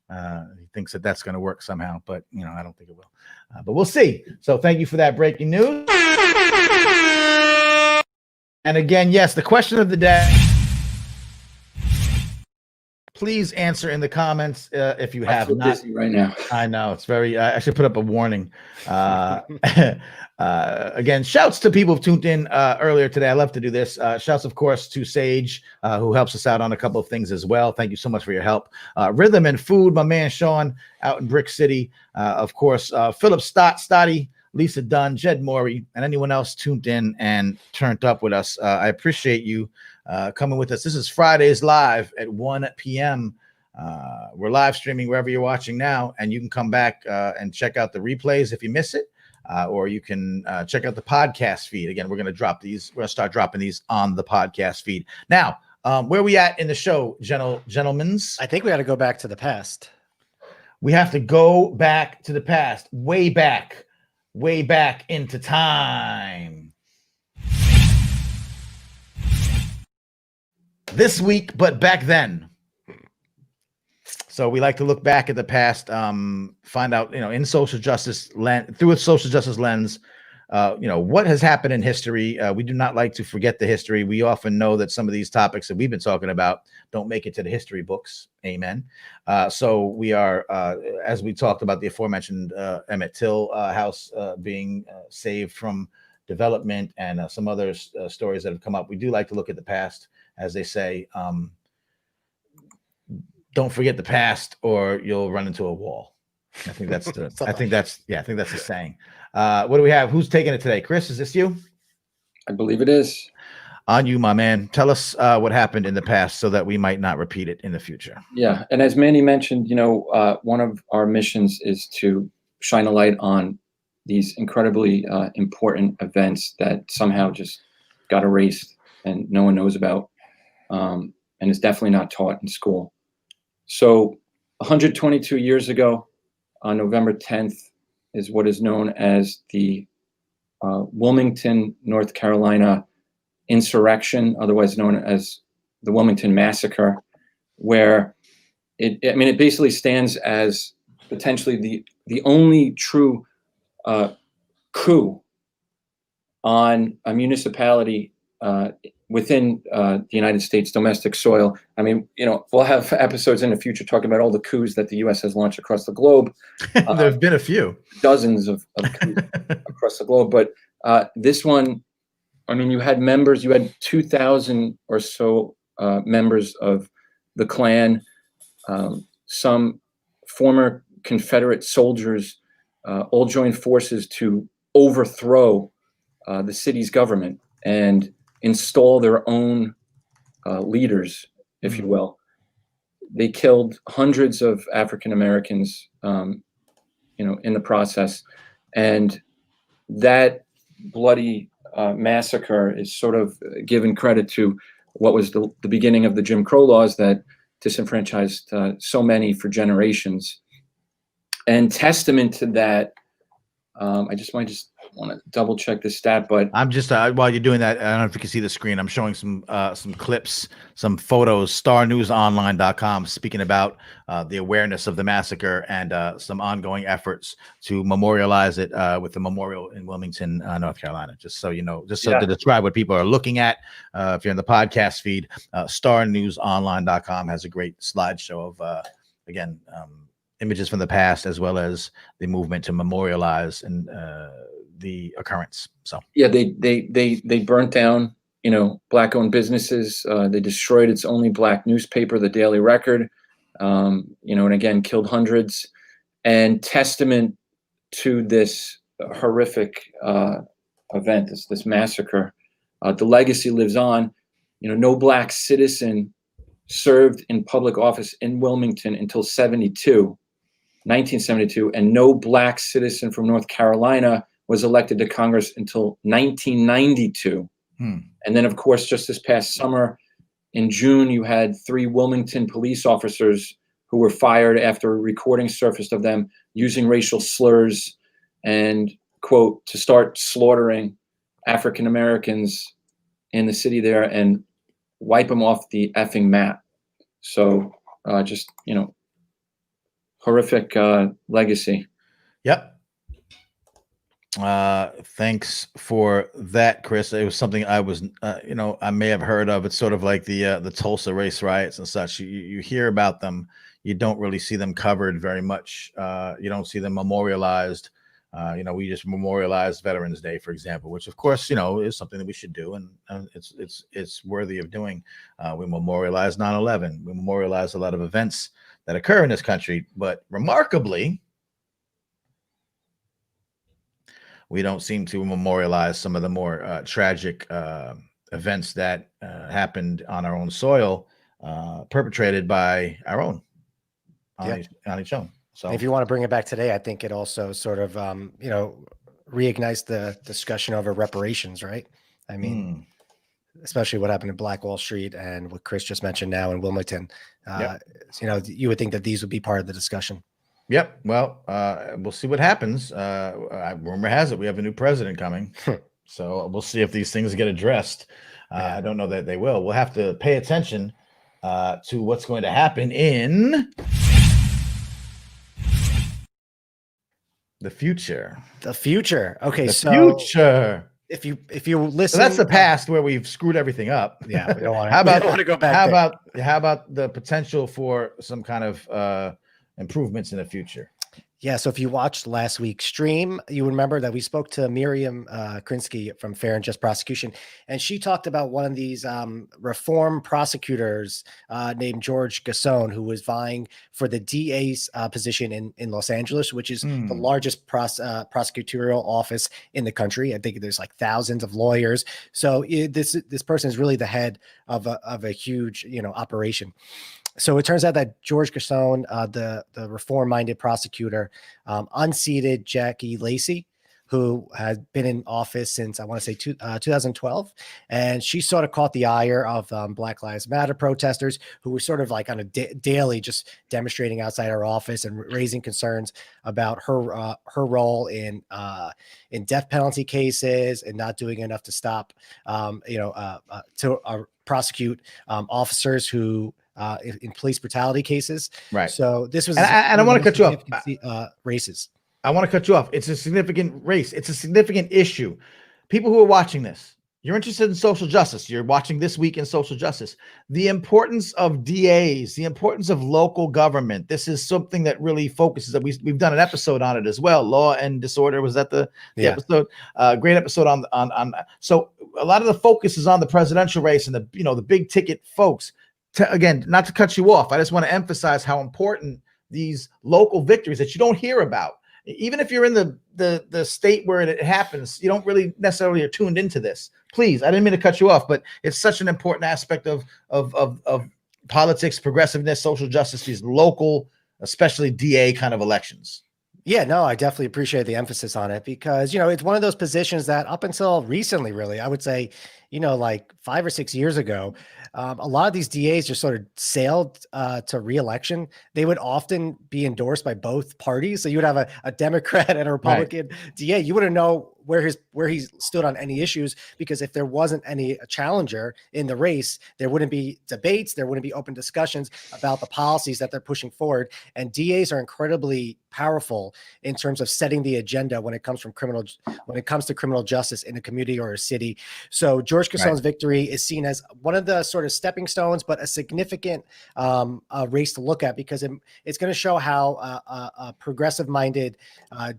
He thinks that that's going to work somehow, but I don't think it will. But we'll see. So thank you for that breaking news. And again, yes, the question of the day. Please answer in the comments if you have not. Busy right now. I know it's very. I should put up a warning. Again, shouts to people who tuned in earlier today. I love to do this. Shouts, of course, to Sage, who helps us out on a couple of things as well. Thank you so much for your help. Rhythm and Food, my man Sean out in Brick City. Of course, Philip Stotty, Lisa Dunn, Jed Morey, and anyone else tuned in and turned up with us. I appreciate you coming with us. This is Fridays Live at 1 p.m. We're live streaming wherever you're watching now, and you can come back and check out the replays if you miss it, or you can check out the podcast feed. Again, we're going to drop these. We're going to start dropping these on the podcast feed. Now, where are we at in the show, gentlemen? I think we got to go back to the past. We have to go back to the past, way back into time. This week, but back then. So we like to look back at the past, find out, in social justice through a social justice lens, what has happened in history. We do not like to forget the history. We often know that some of these topics that we've been talking about don't make it to the history books. Amen. So we are, as we talked about the aforementioned Emmett Till house being saved from development and some other stories that have come up. We do like to look at the past. As they say, don't forget the past or you'll run into a wall. I think that's the saying. What do we have? Who's taking it today? Chris, is this you? I believe it is. On you, my man. Tell us what happened in the past so that we might not repeat it in the future. Yeah. And as Manny mentioned, one of our missions is to shine a light on these incredibly important events that somehow just got erased and no one knows about. And it's definitely not taught in school. So 122 years ago, on November 10th, is what is known as the Wilmington, North Carolina insurrection, otherwise known as the Wilmington Massacre, where it basically stands as potentially the only true coup on a municipality within the United States domestic soil. We'll have episodes in the future talking about all the coups that the U.S. has launched across the globe. There have been a few. Dozens of coups across the globe. But this one, you had 2,000 or so members of the Klan, some former Confederate soldiers, all joined forces to overthrow the city's government and install their own leaders, if you will. They killed hundreds of African Americans, in the process, and that bloody massacre is sort of given credit to what was the beginning of the Jim Crow laws that disenfranchised so many for generations. And testament to that, I just want to double check the stat, but I'm just while you're doing that, I don't know if you can see the screen. I'm showing some clips, some photos. StarNewsOnline.com speaking about the awareness of the massacre and some ongoing efforts to memorialize it with the memorial in Wilmington, North Carolina. Just so you know, to describe what people are looking at. If you're in the podcast feed, StarNewsOnline.com has a great slideshow of images from the past as well as the movement to memorialize and the occurrence. So they burnt down Black-owned businesses. They destroyed its only Black newspaper, the Daily Record, and again killed hundreds. And testament to this horrific event, this massacre, the legacy lives on. No Black citizen served in public office in Wilmington until 1972, and no Black citizen from North Carolina was elected to Congress until 1992. And then, of course, just this past summer, in June, you had 3 Wilmington police officers who were fired after a recording surfaced of them using racial slurs and, quote, to start slaughtering African Americans in the city there and wipe them off the effing map. So just, horrific legacy. Yep. Thanks for that, Chris. It was something I was, I may have heard of. It's sort of like the Tulsa race riots and such. You hear about them. You don't really see them covered very much. You don't see them memorialized. We just memorialized Veterans Day, for example, which of course, is something that we should do. And it's worthy of doing. We memorialize 9/11. We memorialize a lot of events that occur in this country, but remarkably, we don't seem to memorialize some of the more tragic events that happened on our own soil, perpetrated by our own, on each own. So if you want to bring it back today, I think it also sort of, reignites the discussion over reparations, right? I mean, especially what happened in Black Wall Street and what Chris just mentioned now in Wilmington. You would think that these would be part of the discussion. Yep. Well, we'll see what happens. Rumor has it we have a new president coming. So we'll see if these things get addressed. I don't know that they will. We'll have to pay attention to what's going to happen in the future. The future. Okay. The so future. If you listen, so that's the past where we've screwed everything up. Yeah. We don't want to go back. How about the potential for some kind of improvements in the future? Yeah. So if you watched last week's stream, you remember that we spoke to Miriam Krinsky from Fair and Just Prosecution, and she talked about one of these reform prosecutors named George Gasson, who was vying for the DA's position in Los Angeles, which is the largest prosecutorial office in the country. I think there's like thousands of lawyers. So this person is really the head of a huge operation. So it turns out that George Gasson, the reform-minded prosecutor, unseated Jackie Lacey, who had been in office since, I want to say 2012. And she sort of caught the ire of Black Lives Matter protesters who were sort of like on a daily just demonstrating outside her office and raising concerns about her role in death penalty cases and not doing enough to stop, to prosecute officers who in police brutality cases. Right. So this was, and I want to cut you off. Races. I want to cut you off. It's a significant race. It's a significant issue. People who are watching this, you're interested in social justice. You're watching This Week in Social Justice. The importance of DAs, the importance of local government. This is something that really focuses. That we've done an episode on it as well. Law and Disorder, was that the episode? Great episode on. So a lot of the focus is on the presidential race and the big ticket folks. Again, not to cut you off, I just want to emphasize how important these local victories that you don't hear about. Even if you're in the state where it happens, you don't really necessarily are tuned into this. Please, I didn't mean to cut you off, but it's such an important aspect of politics, progressiveness, social justice, these local, especially DA kind of elections. Yeah, no, I definitely appreciate the emphasis on it because, it's one of those positions that up until recently, really, I would say, like 5 or 6 years ago, a lot of these DAs just sort of sailed to re-election. They would often be endorsed by both parties. So you would have a Democrat and a Republican DA. You wouldn't know where he stood on any issues, because if there wasn't any challenger in the race, there wouldn't be debates, there wouldn't be open discussions about the policies that they're pushing forward. And DAs are incredibly powerful in terms of setting the agenda when it comes to criminal justice in a community or a city. So George Gasson's victory is seen as one of the sort of stepping stones, but a significant race to look at, because it's going to show how a progressive-minded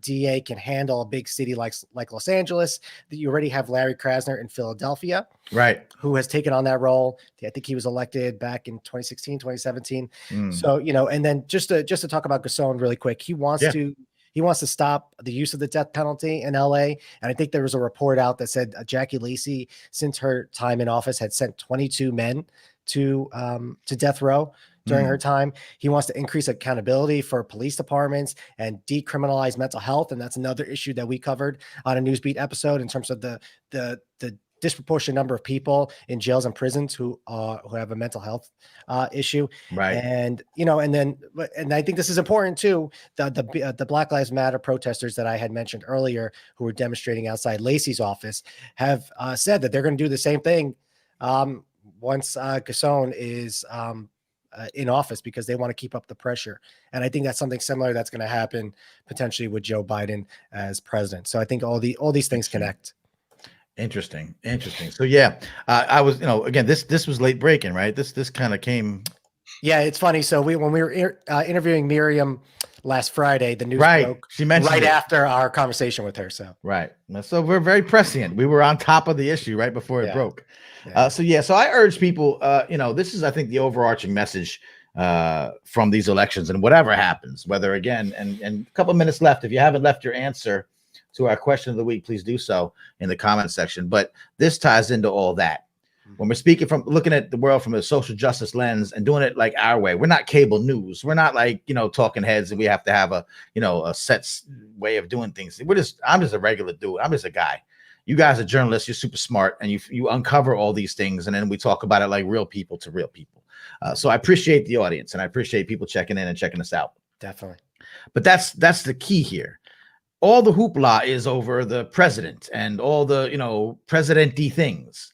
DA can handle a big city like Los Angeles. That you already have Larry Krasner in Philadelphia, right, who has taken on that role. I think he was elected back in 2016, 2017. So, and then just to talk about Gasson really quick, he wants to stop the use of the death penalty in LA. And I think there was a report out that said Jackie Lacey, since her time in office, had sent 22 men to death row during her time. He wants to increase accountability for police departments and decriminalize mental health. And that's another issue that we covered on a Newsbeat episode in terms of the disproportionate number of people in jails and prisons who have a mental health issue. Right. And, and I think this is important too. The Black Lives Matter protesters that I had mentioned earlier, who were demonstrating outside Lacey's office, have said that they're going to do the same thing once Gasson is in office, because they want to keep up the pressure. And I think that's something similar that's going to happen potentially with Joe Biden as president. So I think all these things connect. Interesting. So yeah, I was, again, this was late breaking, right? This kind of came. Yeah, it's funny. So when we were interviewing Miriam last Friday, the news broke. She mentioned right it after our conversation with her. So so we're very prescient. We were on top of the issue right before it broke. So I urge people. This is, I think, the overarching message from these elections, and whatever happens, whether again, and a couple of minutes left. If you haven't left your answer to our question of the week, please do so in the comment section. But this ties into all that. When we're looking at the world from a social justice lens and doing it like our way, we're not cable news. We're not like, talking heads and we have to have a set way of doing things. I'm just a regular dude. I'm just a guy. You guys are journalists. You're super smart, and you uncover all these things, and then we talk about it like real people to real people. So I appreciate the audience, and I appreciate people checking in and checking us out. Definitely. But that's the key here. All the hoopla is over the president and all the, president-y things.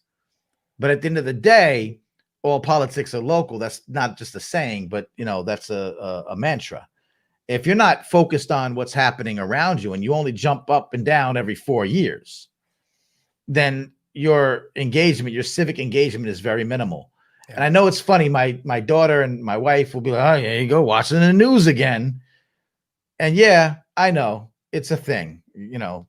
But at the end of the day, all politics are local. That's not just a saying, but, that's a mantra. If you're not focused on what's happening around you and you only jump up and down every 4 years, then your civic engagement is very minimal. Yeah. And I know it's funny. My daughter and my wife will be like, oh, yeah, you go watching the news again. And yeah, I know. It's a thing,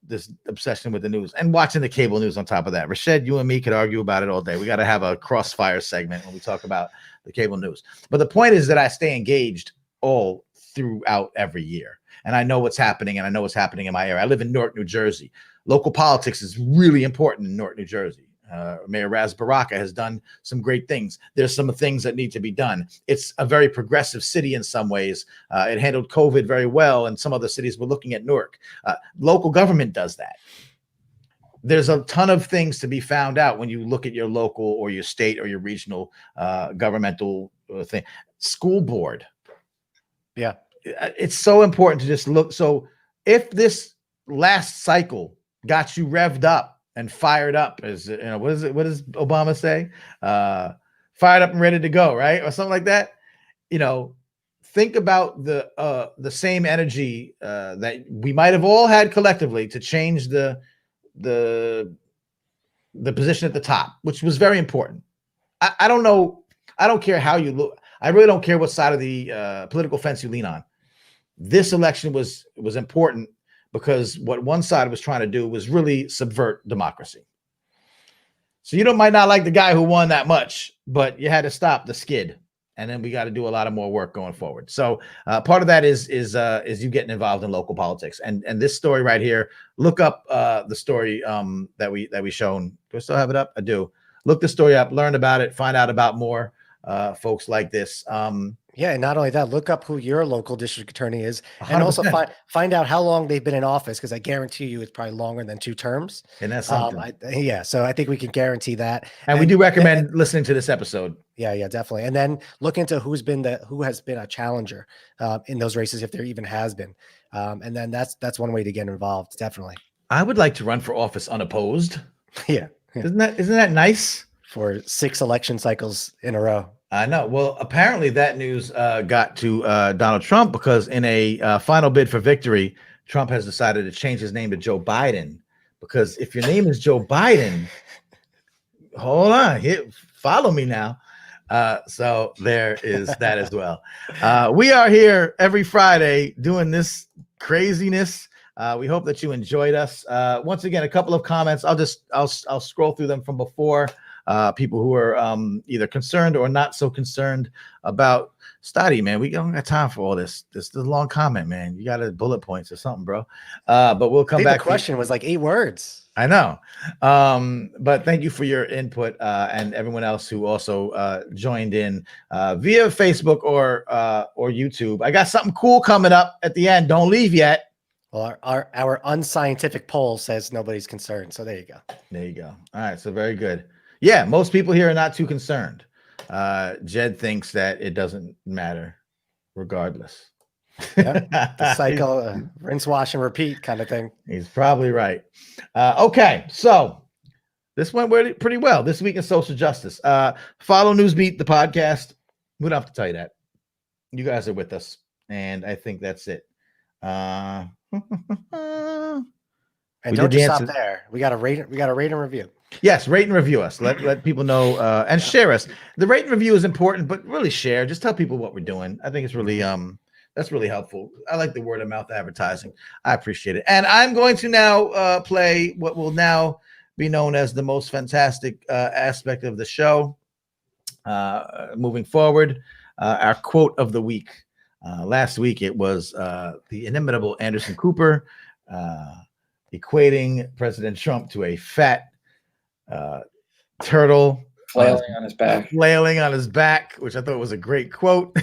this obsession with the news and watching the cable news on top of that. Rashad, you and me could argue about it all day. We got to have a crossfire segment when we talk about the cable news. But the point is that I stay engaged all throughout every year. And I know what's happening, and I know what's happening in my area. I live in Newark, New Jersey. Local politics is really important in Newark, New Jersey. Mayor Raz Baraka has done some great things. There's some things that need to be done. It's a very progressive city in some ways. It handled COVID very well, and some other cities were looking at Newark. Local government does that. There's a ton of things to be found out when you look at your local or your state or your regional governmental thing. School board. Yeah. It's so important to just look. So if this last cycle got you revved up and fired up, what does Obama say? Fired up and ready to go, right? Or something like that. Think about the same energy that we might have all had collectively to change the position at the top, which was very important. I don't know. I don't care how you look. I really don't care what side of the political fence you lean on. This election was important, because what one side was trying to do was really subvert democracy. So you might not like the guy who won that much, but you had to stop the skid, and then we got to do a lot of more work going forward. So part of that is you getting involved in local politics, and this story right here. Look up the story that we shown. Do I still have it up? I do. Look the story up, learn about it, find out about more folks like this. Yeah, and not only that, look up who your local district attorney is, 100%. and also find out how long they've been in office, because I guarantee you it's probably longer than 2 terms. And that's something. So I think we can guarantee that. And we do recommend listening to this episode. Yeah, definitely. And then look into who has been a challenger in those races, if there even has been. And then that's one way to get involved. Definitely. I would like to run for office unopposed. Yeah. Isn't that nice? For 6 election cycles in a row. I know. Well, apparently that news got to Donald Trump, because in a final bid for victory, Trump has decided to change his name to Joe Biden. Because if your name is Joe Biden, hold on, follow me now. So there is that as well. We are here every Friday doing this craziness. We hope that you enjoyed us. Once again, a couple of comments. I'll scroll through them from before. People who are either concerned or not so concerned about study, man. We don't got time for all this. This is a long comment, man. You got to bullet points or something, bro. But we'll come back. The question was like 8 words. I know. But thank you for your input, and everyone else who also joined in via Facebook or YouTube. I got something cool coming up at the end. Don't leave yet. Well, our unscientific poll says nobody's concerned. So there you go. There you go. All right. So very good. Yeah. Most people here are not too concerned. Jed thinks that it doesn't matter regardless. Yeah, the cycle, rinse, wash, and repeat kind of thing. He's probably right. Okay. So this went pretty well this week in social justice. Follow Newsbeat, the podcast. We don't have to tell you that. You guys are with us. And I think that's it. And don't just stop there. We got to rate and review. Yes, rate and review us. Let people know and share us. The rate and review is important, but really share. Just tell people what we're doing. I think it's really that's really helpful. I like the word of mouth advertising. I appreciate it. And I'm going to now play what will now be known as the most fantastic aspect of the show moving forward. Our quote of the week. Last week it was the inimitable Anderson Cooper equating President Trump to a fat turtle flailing on his back, which I thought was a great quote.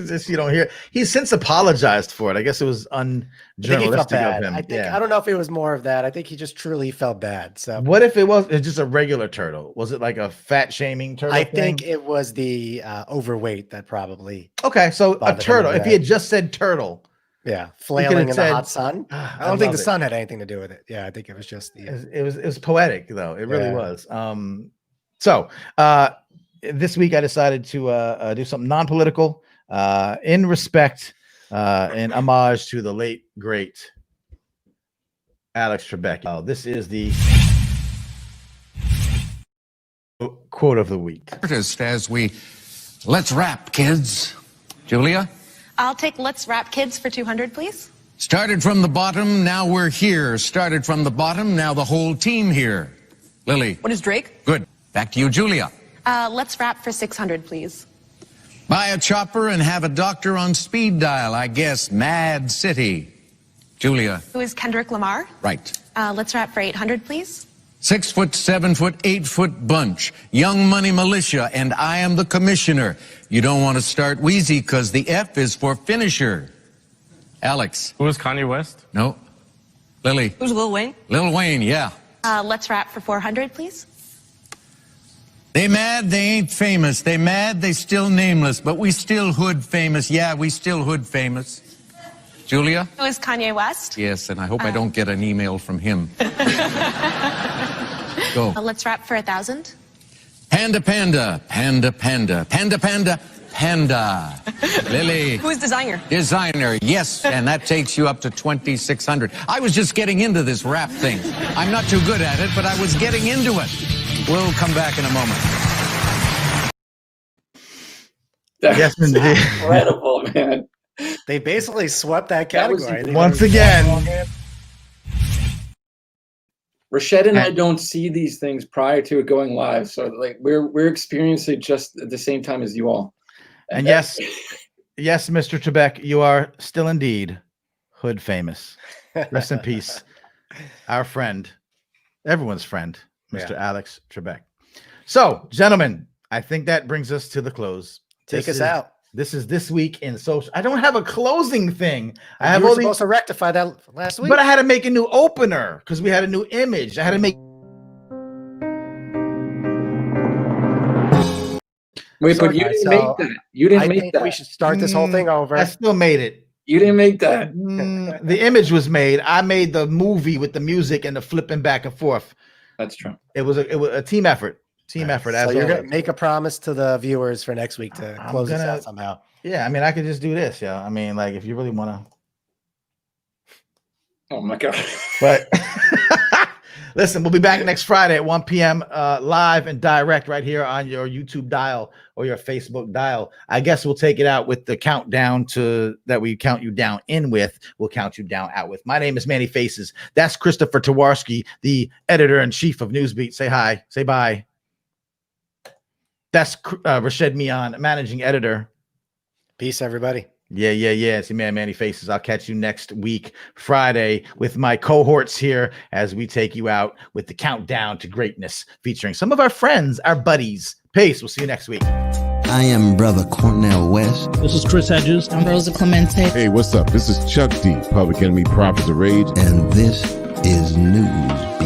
Just, you don't hear. He's since apologized for it. I guess it was unjournalistic of him. I don't know if it was more of that. I think he just truly felt bad. So what if it's just a regular turtle? Was it like a fat shaming turtle? I think it was the overweight that probably. Okay, so a turtle. If he had just said turtle. Yeah, flailing in the hot sun. I don't think the sun had anything to do with it. Yeah, I think it was just the. It was poetic though. It really was. So this week I decided to do something non-political in respect and homage to the late great Alex Trebek. This is the quote of the week. As we let's rap, kids. Julia? I'll take let's rap, kids, for 200, please. Started from the bottom, now we're here. Started from the bottom, now the whole team here. Lily? What is Drake? Good. Back to you, Julia. Let's rap for 600, please. Buy a chopper and have a doctor on speed dial, I guess. Mad City. Julia. Who is Kendrick Lamar? Right. Let's rap for 800, please. 6 foot, 7 foot, 8 foot bunch. Young Money Militia, and I am the commissioner. You don't want to start wheezy because the F is for finisher. Alex. Who is Kanye West? No. Lily. Who's Lil Wayne? Lil Wayne, yeah. Let's rap for 400, please. They mad, they ain't famous. They mad, they still nameless. But we still hood famous. Yeah, we still hood famous. Julia? Who is Kanye West? Yes, and I hope I don't get an email from him. Go. Let's rap for 1,000. Panda, panda, panda, panda, panda, panda, panda. Lily. Who is Designer? Designer, yes, and that takes you up to 2,600. I was just getting into this rap thing. I'm not too good at it, but I was getting into it. We'll come back in a moment. Yes, indeed. Incredible, man. They basically swept that category. Once again. Rashad and I don't see these things prior to it going live, so like we're experiencing it just at the same time as you all. And yes, Mr. Trebek, you are still indeed hood famous. Rest in peace, our friend, everyone's friend, Mr. Alex Trebek. So, gentlemen, I think that brings us to the close. Take us out. This is This Week in Social. I don't have a closing thing. I was supposed to rectify that last week. But I had to make a new opener because we had a new image. I had to make. Wait, but you didn't make that. You didn't make that. We should start this whole thing over. I still made it. You didn't make that. The image was made. I made the movie with the music and the flipping back and forth. That's true. It was a team effort. Team effort. So you're gonna make a promise to the viewers for next week to close this out somehow. Yeah, I mean, I could just do this. Yeah, I mean, like if you really want to. Oh my god! But listen, we'll be back next Friday at 1 p.m. Live and direct right here on your YouTube dial or your Facebook dial. I guess we'll take it out with the countdown that we count you down in with. We'll count you down out with. My name is Manny Faces. That's Christopher Tawarski, the editor-in-chief of Newsbeat. Say hi. Say bye. That's Rashad Mian, managing editor. Peace, everybody. Yeah. It's your man, Manny Faces. I'll catch you next week, Friday, with my cohorts here as we take you out with the countdown to greatness, featuring some of our friends, our buddies. Peace. We'll see you next week. I am Brother Cornell West. This is Chris Hedges. I'm Rosa Clemente. Hey, what's up? This is Chuck D, Public Enemy Prophets of Rage. And this is News